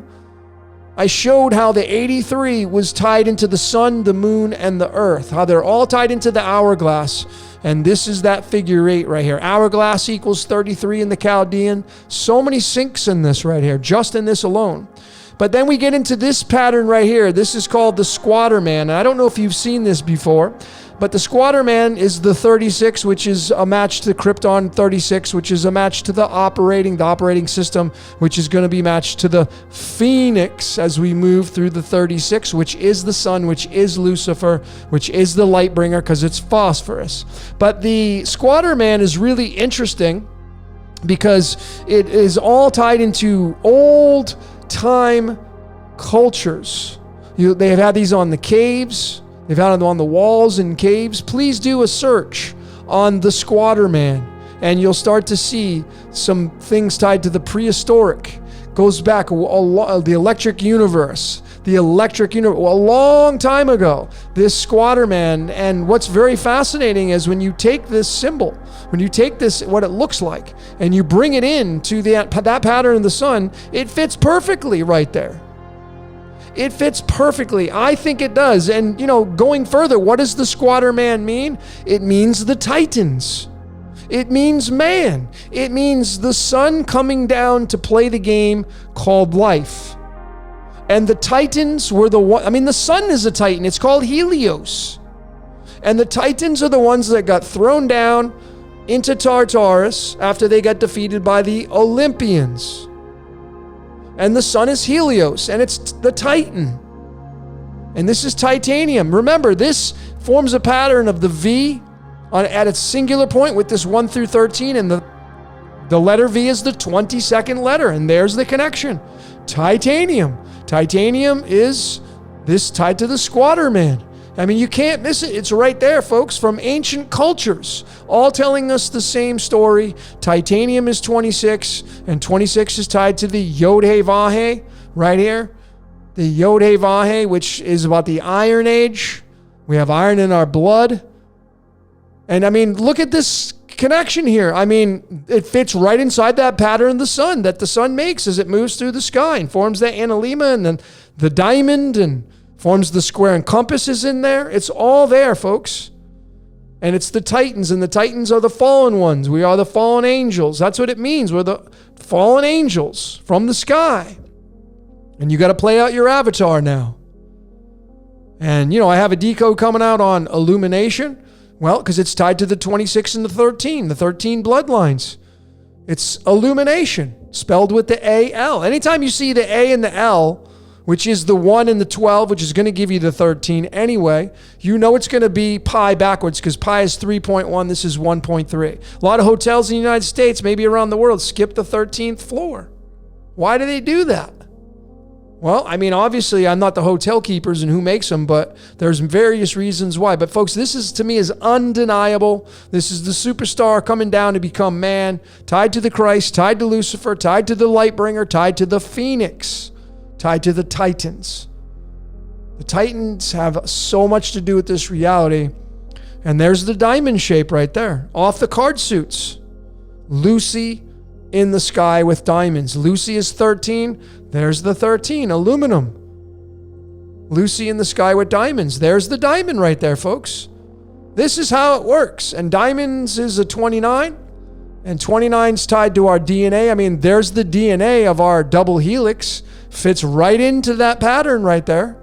I showed how the 83 was tied into the sun, the moon, and the earth, how they're all tied into the hourglass. And this is that figure 8 right here. Hourglass equals 33 in the Chaldean. So many syncs in this right here, just in this alone. But then we get into this pattern right here. This is called the Squatter Man. And I don't know if you've seen this before, but the Squatter Man is the 36, which is a match to Krypton 36, which is a match to the operating system, which is going to be matched to the Phoenix as we move through the 36, which is the sun, which is Lucifer, which is the light bringer, because it's phosphorus. But the Squatter Man is really interesting because it is all tied into old time cultures. They have had these on the caves. They've had them on the walls in caves. Please do a search on the Squatter Man, and you'll start to see some things tied to the prehistoric. Goes back the electric universe. the electric universe, a long time ago, this squatter man. And what's very fascinating is when you take this symbol, when you take this, what it looks like, and you bring it in to that pattern of the sun, it fits perfectly right there. It fits perfectly. I think it does. And, going further, what does the squatter man mean? It means the Titans. It means man. It means the sun coming down to play the game called life. And the Titans were the sun is a Titan. It's called Helios. And the Titans are the ones that got thrown down into Tartarus after they got defeated by the Olympians. And the sun is Helios, and it's the Titan. And this is titanium. Remember, this forms a pattern of the V at its singular point with this 1 through 13, and the letter V is the 22nd letter, and there's the connection. Titanium. Titanium is this tied to the squatter man. I mean, you can't miss it. It's right there, folks, from ancient cultures, all telling us the same story. Titanium is 26, and 26 is tied to the Yod-Heh-Vah-Heh right here. The Yod-Heh-Vah-Heh, which is about the Iron Age. We have iron in our blood. And I mean, look at this connection here. I mean, it fits right inside that pattern of the sun that the sun makes as it moves through the sky and forms that analemma and then the diamond and forms the square and compass is in there. It's all there, folks. And it's the Titans, and the Titans are the fallen ones. We are the fallen angels. That's what it means. We're the fallen angels from the sky. And you got to play out your avatar now. And, I have a decode coming out on illumination. Well, because it's tied to the 26 and the 13 bloodlines. It's illumination, spelled with the A-L. Anytime you see the A and the L, which is the 1 and the 12, which is going to give you the 13 anyway, it's going to be pi backwards because pi is 3.1, this is 1.3. A lot of hotels in the United States, maybe around the world, skip the 13th floor. Why do they do that? Well, I mean, obviously, I'm not the hotel keepers and who makes them, but there's various reasons why. But folks, this is, to me, is undeniable. This is the superstar coming down to become man, tied to the Christ, tied to Lucifer, tied to the Lightbringer, tied to the Phoenix, tied to the Titans. The Titans have so much to do with this reality. And there's the diamond shape right there, off the card suits. Lucy in the sky with diamonds. Lucy is 13. There's the 13, aluminum. Lucy in the sky with diamonds. There's the diamond right there, folks. This is how it works. And diamonds is a 29. And 29's tied to our DNA. I mean, there's the DNA of our double helix. Fits right into that pattern right there.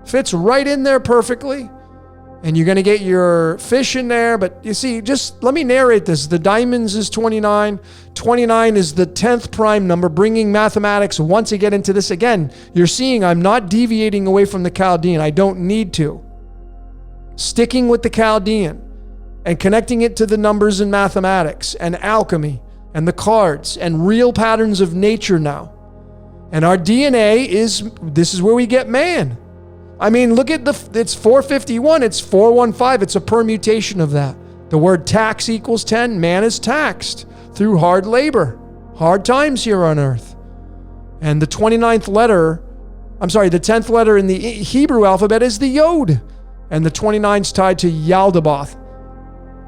Fits right in there perfectly. And you're going to get your fish in there. But you see, just let me narrate this. The diamonds is 29. 29 is the 10th prime number, bringing mathematics. Once you get into this again, you're seeing I'm not deviating away from the Chaldean. I don't need to. Sticking with the Chaldean and connecting it to the numbers in mathematics and alchemy and the cards and real patterns of nature now. And our DNA this is where we get man. I mean, look at it's 451, it's 415, it's a permutation of that. The word tax equals 10, man is taxed through hard labor, hard times here on earth. And the 10th letter in the Hebrew alphabet is the Yod. And the 29's tied to Yaldabaoth,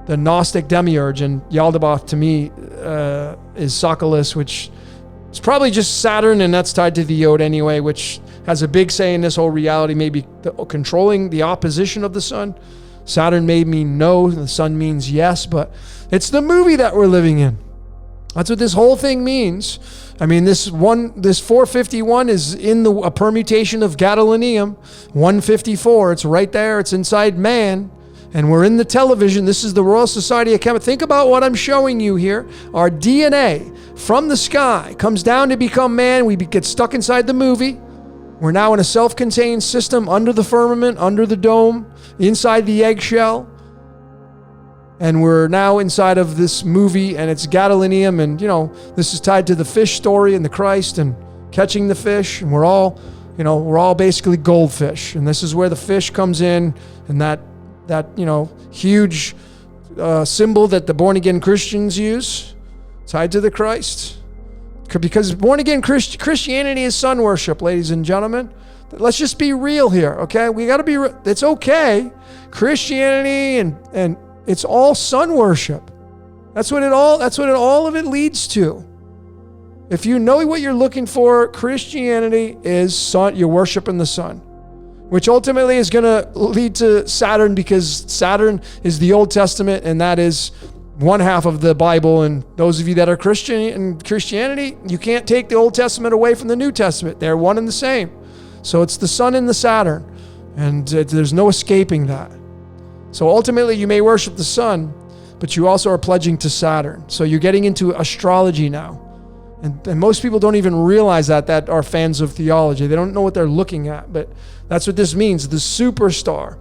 the Gnostic demiurge. And Yaldabaoth to me is Socolus, which is probably just Saturn, and that's tied to the Yod anyway, which has a big say in this whole reality, maybe controlling the opposition of the sun. Saturn made me no, the sun means yes, but it's the movie that we're living in. That's what this whole thing means. I mean, this 451 is in a permutation of gadolinium. 154, it's right there, it's inside man. And we're in the television. This is the Royal Society of Chemists. Think about what I'm showing you here. Our DNA from the sky comes down to become man. We get stuck inside the movie. We're now in a self-contained system under the firmament, under the dome, inside the eggshell. And we're now inside of this movie, and it's gadolinium, and, this is tied to the fish story and the Christ and catching the fish, and we're all basically goldfish. And this is where the fish comes in, and that huge symbol that the born-again Christians use, tied to the Christ. Because born-again Christianity is sun worship, ladies and gentlemen. Let's just be real here, okay? We got to be, it's okay. Christianity and it's all sun worship. That's what all of it leads to. If you know what you're looking for, Christianity is sun, you're worshiping the sun, which ultimately is going to lead to Saturn, because Saturn is the Old Testament, and that is one half of the Bible. And those of you that are Christian in Christianity, you can't take the Old Testament away from the New Testament. They're one and the same. So it's the sun and the Saturn, and there's no escaping that. So ultimately, you may worship the sun, but you also are pledging to Saturn. So you're getting into astrology now. And most people don't even realize that are fans of theology. They don't know what they're looking at, but that's what this means, the superstar.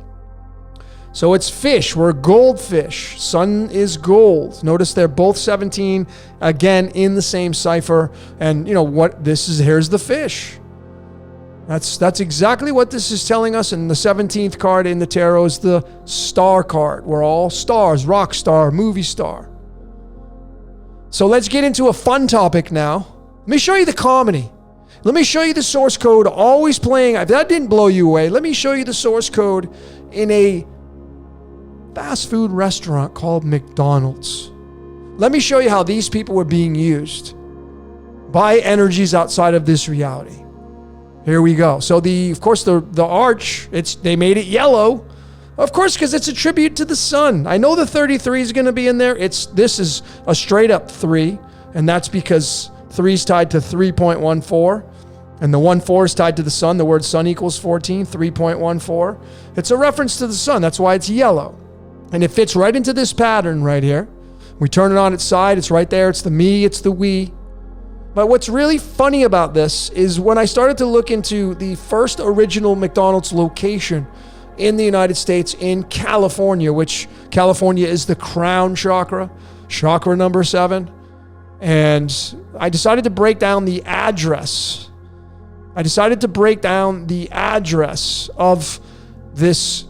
So it's fish, we're goldfish. Sun is gold. Notice they're both 17, again, in the same cipher. And you know what this is, here's the fish. That's exactly what this is telling us. And the 17th card in the tarot is the star card. We're all stars, rock star, movie star. So let's get into a fun topic now. Let me show you the comedy. Let me show you the source code always playing. If that didn't blow you away, let me show you the source code in a fast food restaurant called McDonald's. Let me show you how these people were being used by energies outside of this reality. Here we go. So of course the arch, they made it yellow. Of course, because it's a tribute to the sun. I know the 33 is going to be in there. This is a straight up 3, and that's because 3 is tied to 3.14, and the 14 is tied to the sun. The word sun equals 14, 3.14. It's a reference to the sun. That's why it's yellow. And it fits right into this pattern right here. We turn it on its side. It's right there. It's the me. It's the we. But what's really funny about this is when I started to look into the first original McDonald's location in the United States in California, which California is the crown chakra number 7. And I decided to break down the address. Of this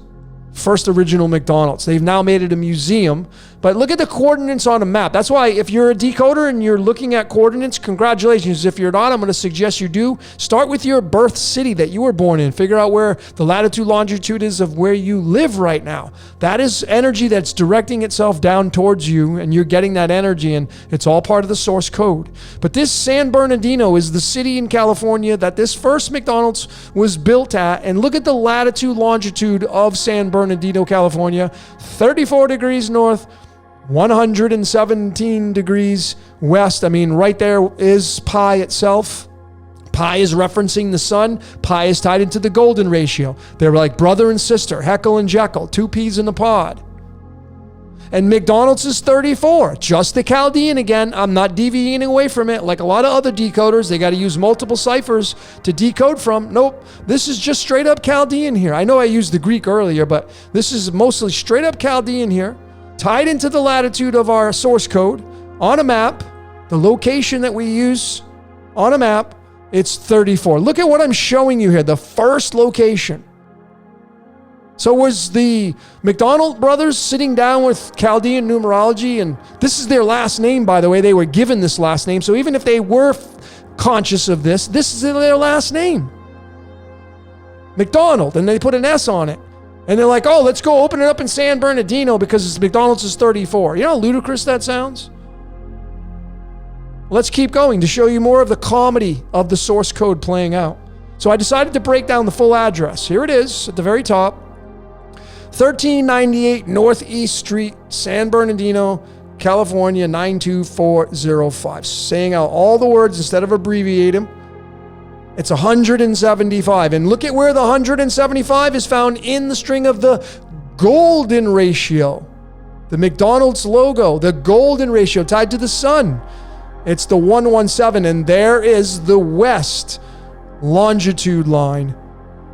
first original McDonald's. They've now made it a museum, but look at the coordinates on a map. That's why if you're a decoder and you're looking at coordinates, congratulations. If you're not, I'm going to suggest you do. Start with your birth city that you were born in. Figure out where the latitude, longitude is of where you live right now. That is energy that's directing itself down towards you, and you're getting that energy, and it's all part of the source code. But this San Bernardino is the city in California that this first McDonald's was built at, and look at the latitude, longitude of San Bernardino, California, 34 degrees north, 117 degrees west. I mean, right there is pi itself. Pi is referencing the sun. Pi is tied into the golden ratio. They're like brother and sister, Heckle and Jekyll, 2 peas in a pod. And McDonald's is 34, just the Chaldean again. I'm not deviating away from it. Like a lot of other decoders, they got to use multiple ciphers to decode from. Nope, this is just straight up Chaldean here. I know I used the Greek earlier, but this is mostly straight up Chaldean here, tied into the latitude of our source code on a map, the location that we use on a map, it's 34. Look at what I'm showing you here, the first location. So was the McDonald brothers sitting down with Chaldean numerology, and this is their last name, by the way. They were given this last name. So even if they were conscious of this is their last name. McDonald, and they put an S on it. And they're like, oh, let's go open it up in San Bernardino because McDonald's is 34. You know how ludicrous that sounds? Let's keep going to show you more of the comedy of the source code playing out. So I decided to break down the full address. Here it is at the very top. 1398 Northeast Street, San Bernardino, California, 92405. Saying out all the words instead of abbreviate them. It's 175. And look at where the 175 is found in the string of the golden ratio. The McDonald's logo, the golden ratio tied to the sun. It's the 117, and there is the west longitude line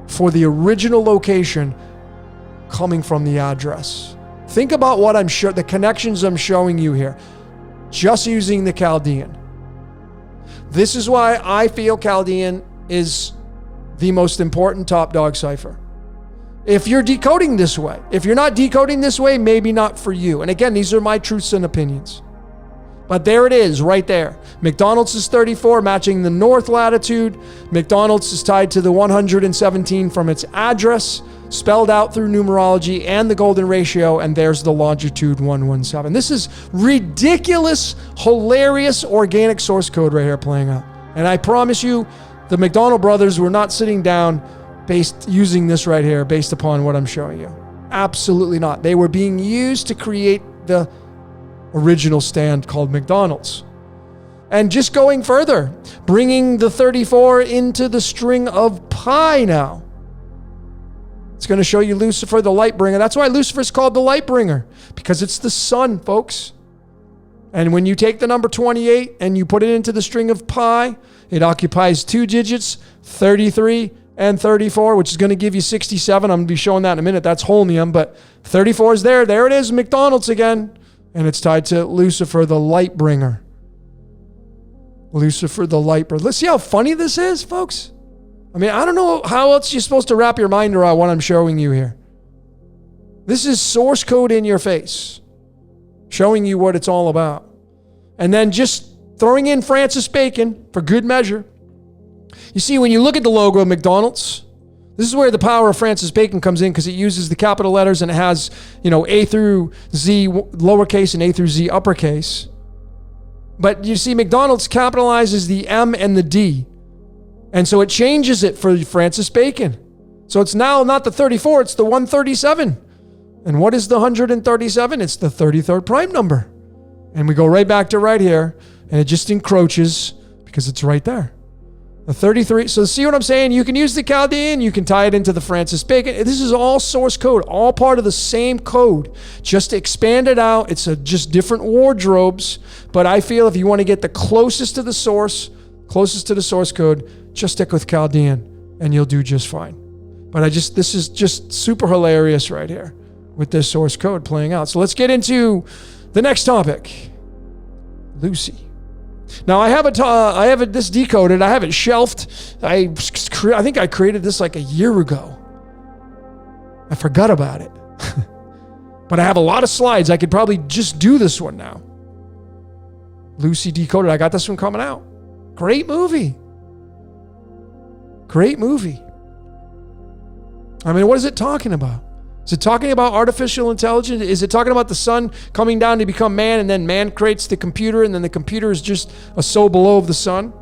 for the original location coming from the address. Think about what the connections I'm showing you here, just using the Chaldean. This is why I feel Chaldean is the most important top dog cipher. If you're decoding this way, if you're not decoding this way, maybe not for you. And again, these are my truths and opinions. But there it is right there. McDonald's is 34, matching the north latitude. McDonald's is tied to the 117 from its address, spelled out through numerology and the golden ratio, and there's the longitude 117. This is ridiculous, hilarious organic source code right here playing out. And I promise you, the McDonald brothers were not sitting down using this right here based upon what I'm showing you. Absolutely not. They were being used to create the original stand called McDonald's. And just going further, bringing the 34 into the string of pi now. It's going to show you Lucifer, the light bringer. That's why Lucifer's called the light bringer, because it's the sun, folks. And when you take the number 28 and you put it into the string of pi, it occupies 2 digits, 33 and 34, which is going to give you 67. I'm going to be showing that in a minute. That's holmium, but 34 is there. There it is, McDonald's again. And it's tied to Lucifer, the light bringer. Lucifer, the light bringer. Let's see how funny this is, folks. I mean, I don't know how else you're supposed to wrap your mind around what I'm showing you here. This is source code in your face, showing you what it's all about. And then just throwing in Francis Bacon for good measure. You see, when you look at the logo of McDonald's, this is where the power of Francis Bacon comes in, because it uses the capital letters and it has, A through Z lowercase and A through Z uppercase. But you see, McDonald's capitalizes the M and the D. And so it changes it for Francis Bacon. So it's now not the 34, it's the 137. And what is the 137? It's the 33rd prime number. And we go right back to right here, and it just encroaches because it's right there. The 33. So see what I'm saying? You can use the Chaldean, you can tie it into the Francis Bacon. This is all source code, all part of the same code, just expanded out. It's just different wardrobes. But I feel if you want to get the closest to the source code, just stick with Chaldean and you'll do just fine. But this is just super hilarious right here with this source code playing out. So let's get into the next topic. Lucy. Now I have this decoded. I have it shelved. I think I created this like a year ago. I forgot about it. But I have a lot of slides. I could probably just do this one now. Lucy Decoded. I got this one coming out. Great movie. Great movie. I mean, what is it talking about? Is it talking about artificial intelligence? Is it talking about the sun coming down to become man, and then man creates the computer, and then the computer is just a soul below of the sun?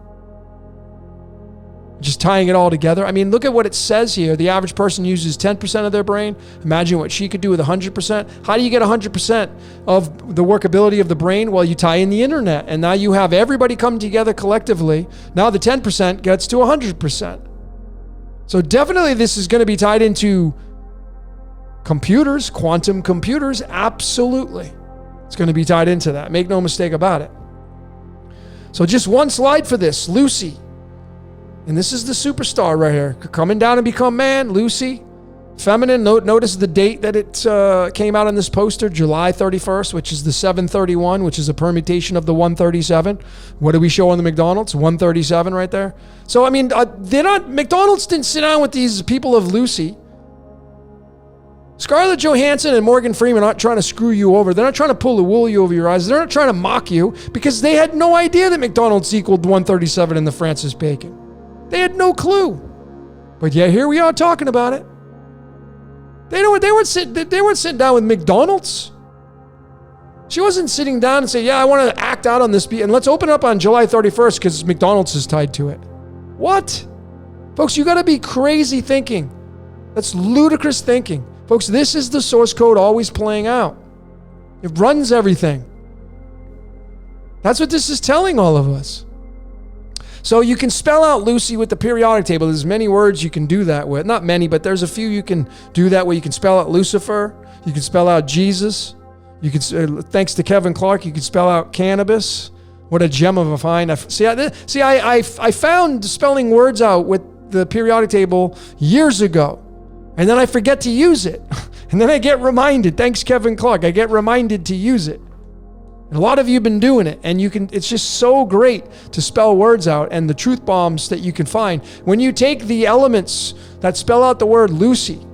Just tying it all together. I mean, look at what it says here. The average person uses 10% of their brain. Imagine what she could do with 100%. How do you get 100% of the workability of the brain? Well, you tie in the internet, and now you have everybody come together collectively. Now the 10% gets to 100%. So definitely this is going to be tied into computers, quantum computers, absolutely. It's going to be tied into that. Make no mistake about it. So just one slide for this, Lucy. And this is the superstar right here. Coming down and become man, Lucy. Feminine, notice the date that it came out on this poster, July 31st, which is the 731, which is a permutation of the 137. What do we show on the McDonald's? 137 right there. So, I mean, McDonald's didn't sit down with these people of Lucy. Scarlett Johansson and Morgan Freeman aren't trying to screw you over. They're not trying to pull the wool over your eyes. They're not trying to mock you, because they had no idea that McDonald's equaled 137 in the Francis Bacon. They had no clue. But yeah, here we are talking about it. They weren't sitting down with McDonald's. She wasn't sitting down and say, yeah, I want to act out on this, and let's open up on July 31st because McDonald's is tied to it. What? Folks, you got to be crazy thinking. That's ludicrous thinking. Folks, this is the source code always playing out. It runs everything. That's what this is telling all of us. So you can spell out Lucy with the periodic table. There's many words you can do that with. Not many, but there's a few you can do that with. You can spell out Lucifer. You can spell out Jesus. You can, thanks to Kevin Clark, you can spell out cannabis. What a gem of a find. I found spelling words out with the periodic table years ago. And then I forget to use it. And then I get reminded. Thanks, Kevin Clark. I get reminded to use it. And a lot of you have been doing it, and it's just so great to spell words out and the truth bombs that you can find. When you take the elements that spell out the word Lucy,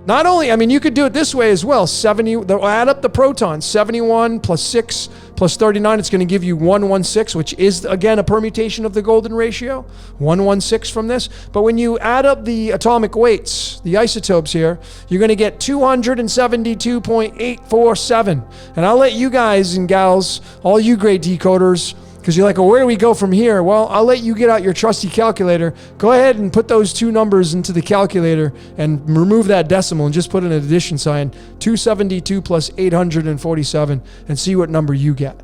Not only, I mean, you could do it this way as well. Add up the protons. 71 plus 6 plus 39, it's going to give you 116, which is, again, a permutation of the golden ratio. 116 from this. But when you add up the atomic weights, the isotopes here, you're going to get 272.847. And I'll let you guys and gals, all you great decoders, because you're like, well, where do we go from here? Well, I'll let you get out your trusty calculator. Go ahead and put those two numbers into the calculator and remove that decimal and just put an addition sign, 272 plus 847, and see what number you get.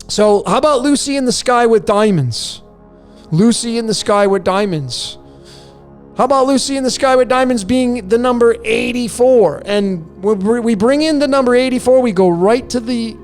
So how about Lucy in the Sky with Diamonds? Lucy in the Sky with Diamonds. How about Lucy in the Sky with Diamonds being the number 84? And when we bring in the number 84, we go right to the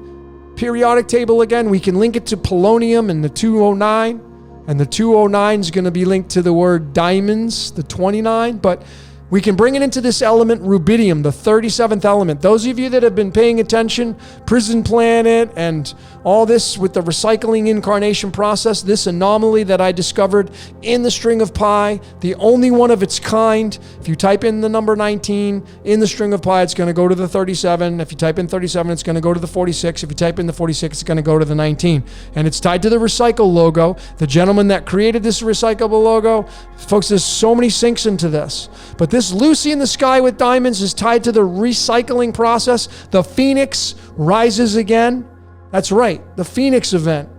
periodic table again. We can link it to polonium and the 209, and the 209 is going to be linked to the word diamonds, the 29, but we can bring it into this element rubidium, the 37th element. Those of you that have been paying attention, Prison Planet and all this with the recycling incarnation process, this anomaly that I discovered in the string of pi, the only one of its kind. If you type in the number 19 in the string of pi, it's going to go to the 37. If you type in 37, it's going to go to the 46. If you type in the 46, it's going to go to the 19. And it's tied to the recycle logo. The gentleman that created this recyclable logo, folks, there's so many syncs into this. But this Lucy in the Sky with Diamonds is tied to the recycling process. The Phoenix rises again. That's right, the Phoenix event.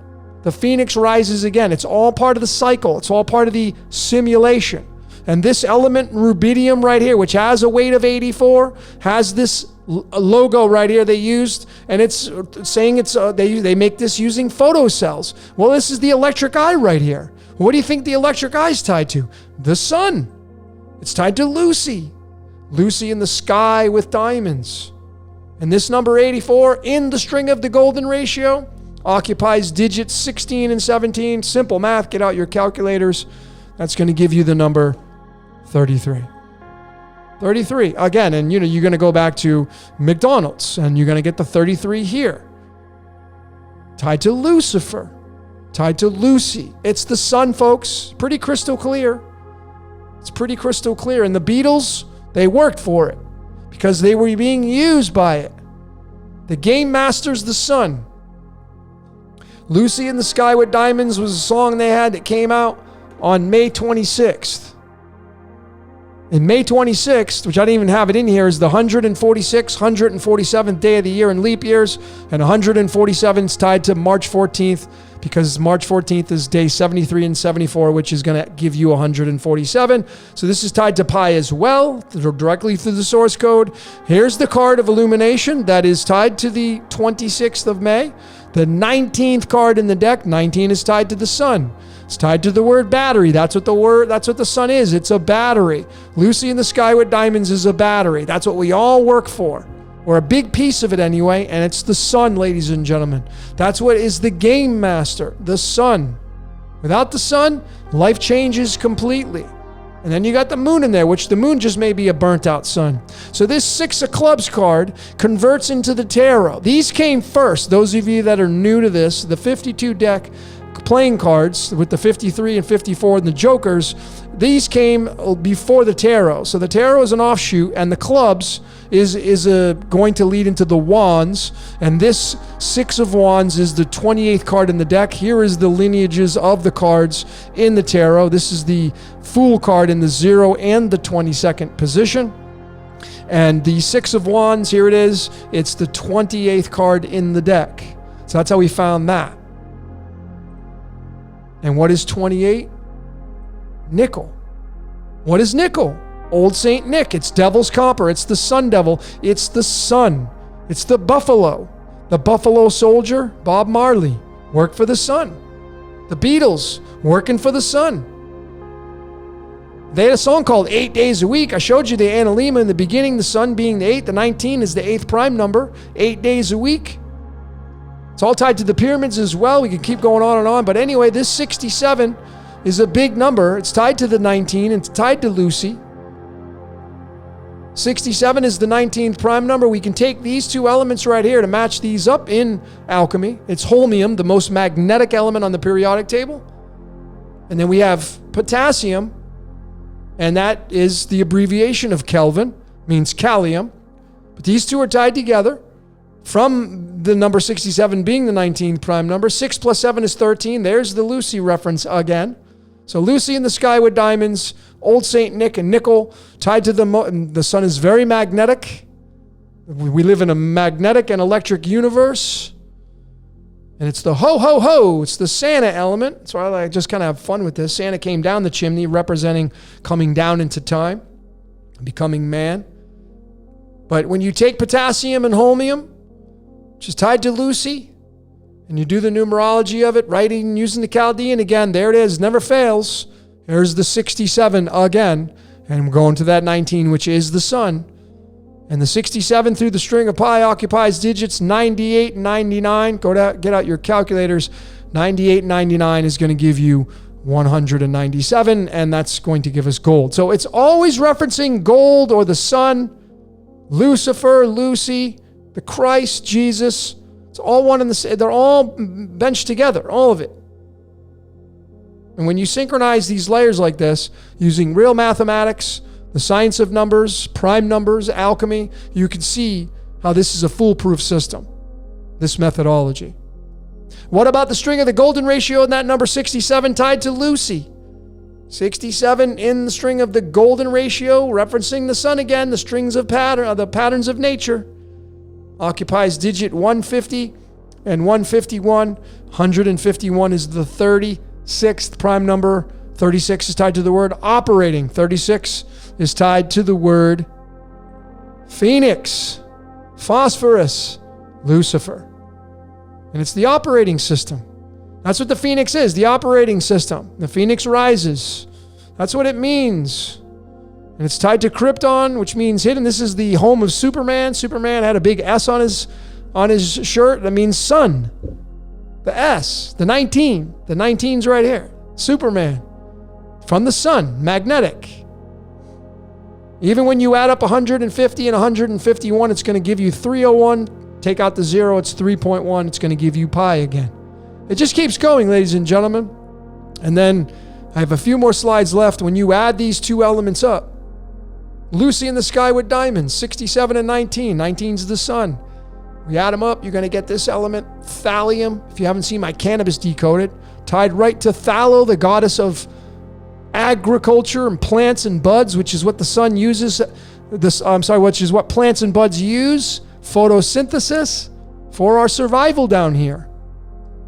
The Phoenix rises again. It's all part of the cycle. It's all part of the simulation. And this element, rubidium right here, which has a weight of 84, has this logo right here they used, and it's saying they make this using photocells. Well, this is the electric eye right here. What do you think the electric eye is tied to? The sun. It's tied to Lucy. Lucy in the Sky with Diamonds. And this number 84 in the string of the golden ratio occupies digits 16 and 17. Simple math. Get out your calculators. That's going to give you the number 33. 33. Again, and you're going to go back to McDonald's and you're going to get the 33 here. Tied to Lucifer. Tied to Lucy. It's the sun, folks. Pretty crystal clear. It's pretty crystal clear. And the Beatles, they worked for it because they were being used by it. The Game Master's the sun. Lucy in the Sky with Diamonds was a song they had that came out on May 26th. And May 26th, which I didn't even have it in here, is the 146th, 147th day of the year in leap years, and 147 is tied to March 14th because March 14th is day 73 and 74, which is going to give you 147. So this is tied to pi as well, directly through the source code. Here's the card of illumination that is tied to the 26th of May. The 19th card in the deck, 19 is tied to the sun. It's tied to the word battery. That's what the sun is. It's a battery. Lucy in the Sky with Diamonds is a battery. That's what we all work for. Or a big piece of it anyway, and it's the sun, ladies and gentlemen. That's what is the Game Master, the sun. Without the sun, life changes completely. And then you got the moon in there, which the moon just may be a burnt out sun. So this 6 of clubs card converts into the tarot. These came first. Those of you that are new to this, the 52 deck playing cards with the 53 and 54 and the jokers, these came before the tarot. So the tarot is an offshoot, and the clubs is going to lead into the wands. And this 6 of wands is the 28th card in the deck. Here is the lineages of the cards in the tarot. This is the Fool card in the 0 and the 22nd position. And the 6 of wands, here it is. It's the 28th card in the deck. So that's how we found that. And what is 28? Nickel. What is nickel? Old Saint Nick. It's devil's copper. It's the sun devil. It's the sun. It's the buffalo. The buffalo soldier, Bob Marley, worked for the sun. The Beatles, working for the sun. They had a song called 8 Days a Week. I showed you the analemma in the beginning, the sun being the 8th. The 19 is the 8th prime number. 8 days a week. It's all tied to the pyramids as well. We can keep going on and on. But anyway, this 67 is a big number. It's tied to the 19 and it's tied to Lucy. 67 is the 19th prime number. We can take these two elements right here to match these up in alchemy. It's holmium, the most magnetic element on the periodic table. And then we have potassium, And that is the abbreviation of Kelvin, means Callium. But these two are tied together from the number 67 being the 19th prime number. 6 plus 7 is 13. There's the Lucy reference again. So Lucy in the sky with diamonds, Old St. Nick and nickel, tied to the sun is very magnetic. We live in a magnetic and electric universe. And it's the ho, ho, ho. It's the Santa element. So I just kind of have fun with this. Santa came down the chimney, representing coming down into time, becoming man. But when you take potassium and holmium, which is tied to Lucy, and you do the numerology of it, writing using the Chaldean, again, there it is, never fails. There's the 67 again. And we're going to that 19, which is the sun. And the 67 through the string of pi occupies digits 98 and 99. Get out your calculators. 98 and 99 is going to give you 197, and that's going to give us gold. So it's always referencing gold or the sun, Lucifer, Lucy, the Christ, Jesus. It's all one and the same. They're all benched together, all of it. And when you synchronize these layers like this, using real mathematics, the science of numbers, prime numbers, alchemy, you can see how this is a foolproof system, this methodology. What about the string of the golden ratio and that number 67 tied to Lucy? 67 in the string of the golden ratio, referencing the sun again, the strings of the patterns of nature, occupies digit 150 and 151. 151 is the 36th prime number. 36 is tied to the word operating. 36 is tied to the word phoenix, phosphorus, Lucifer. And it's the operating system. That's what the phoenix is, the operating system. The phoenix rises. That's what it means. And it's tied to Krypton, which means hidden. This is the home of Superman. Superman had a big S on his shirt. That means sun. The S, the 19. The 19's right here. Superman. From the sun, magnetic. Even when you add up 150 and 151, it's going to give you 301. Take out the 0, it's 3.1. It's going to give you pi again. It just keeps going, ladies and gentlemen. And then I have a few more slides left. When you add these two elements up, Lucy in the sky with diamonds, 67 and 19. 19's the sun. We add them up, you're going to get this element, thallium. If you haven't seen my cannabis decoded, tied right to Thallo, the goddess of agriculture and plants and buds, which is what the sun uses. Which is what plants and buds use, photosynthesis, for our survival down here.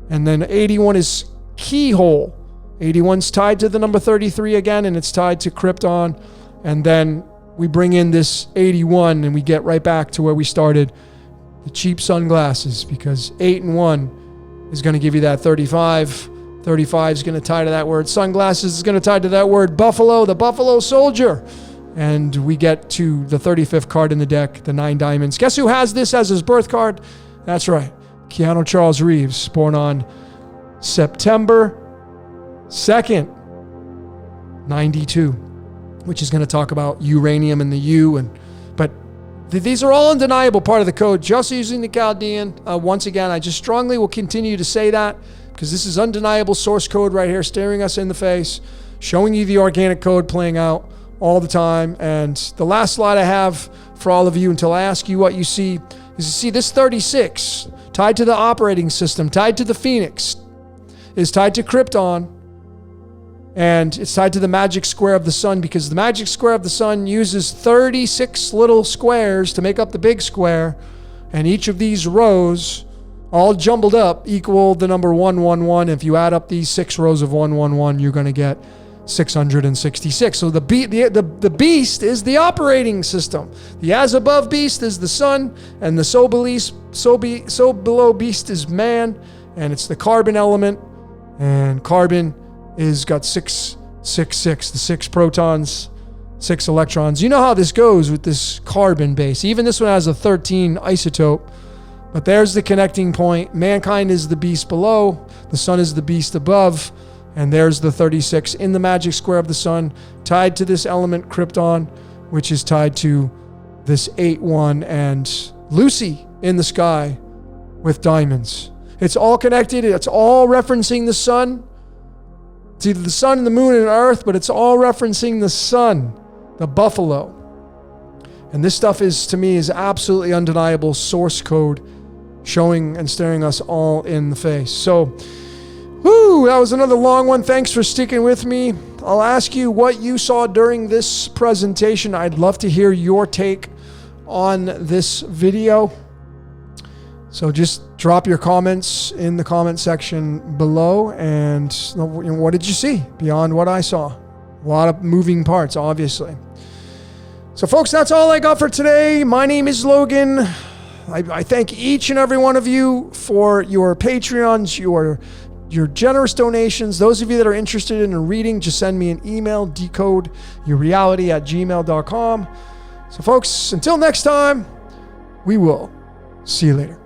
And then 81 is keyhole. 81's tied to the number 33 again, and it's tied to Krypton. And then we bring in this 81, and we get right back to where we started, the cheap sunglasses, because 8 and 1 is going to give you that 35. 35 is going to tie to that word sunglasses, is going to tie to that word buffalo, the buffalo soldier. And we get to the 35th card in the deck, the 9 diamonds. Guess who has this as his birth card? That's right, Keanu Charles Reeves, born on September 2nd, 92, which is going to talk about uranium and the U. But these are all undeniable part of the code, just using the Chaldean. Once again, I just strongly will continue to say that, because this is undeniable source code right here, staring us in the face, showing you the organic code playing out all the time. And the last slide I have for all of you until I ask you what you see is, you see this 36 tied to the operating system, tied to the Phoenix, is tied to Krypton, and it's tied to the magic square of the sun, because the magic square of the sun uses 36 little squares to make up the big square, and each of these rows all jumbled up equal the number 111. If you add up these 6 rows of 111, you're going to get 666. So the beast is the operating system. The as above beast is the sun, and the so below beast is man, and it's the carbon element. And carbon is got 666, the 6 protons, 6 electrons. You know how this goes with this carbon base. Even this one has a 13 isotope. But there's the connecting point. Mankind is the beast below. The sun is the beast above. And there's the 36 in the magic square of the sun, tied to this element Krypton, which is tied to this 8-1 and Lucy in the sky with diamonds. It's all connected. It's all referencing the sun. It's either the sun and the moon and earth, but it's all referencing the sun, the buffalo. And this stuff to me, is absolutely undeniable source code showing and staring us all in the face. So, that was another long one. Thanks for sticking with me. I'll ask you what you saw during this presentation. I'd love to hear your take on this video. So just drop your comments in the comment section below. And what did you see beyond what I saw? A lot of moving parts, obviously. So folks, that's all I got for today. My name is Logan. I thank each and every one of you for your Patreons, your generous donations. Those of you that are interested in reading, just send me an email, decodeyourreality@gmail.com. So folks, until next time, we will see you later.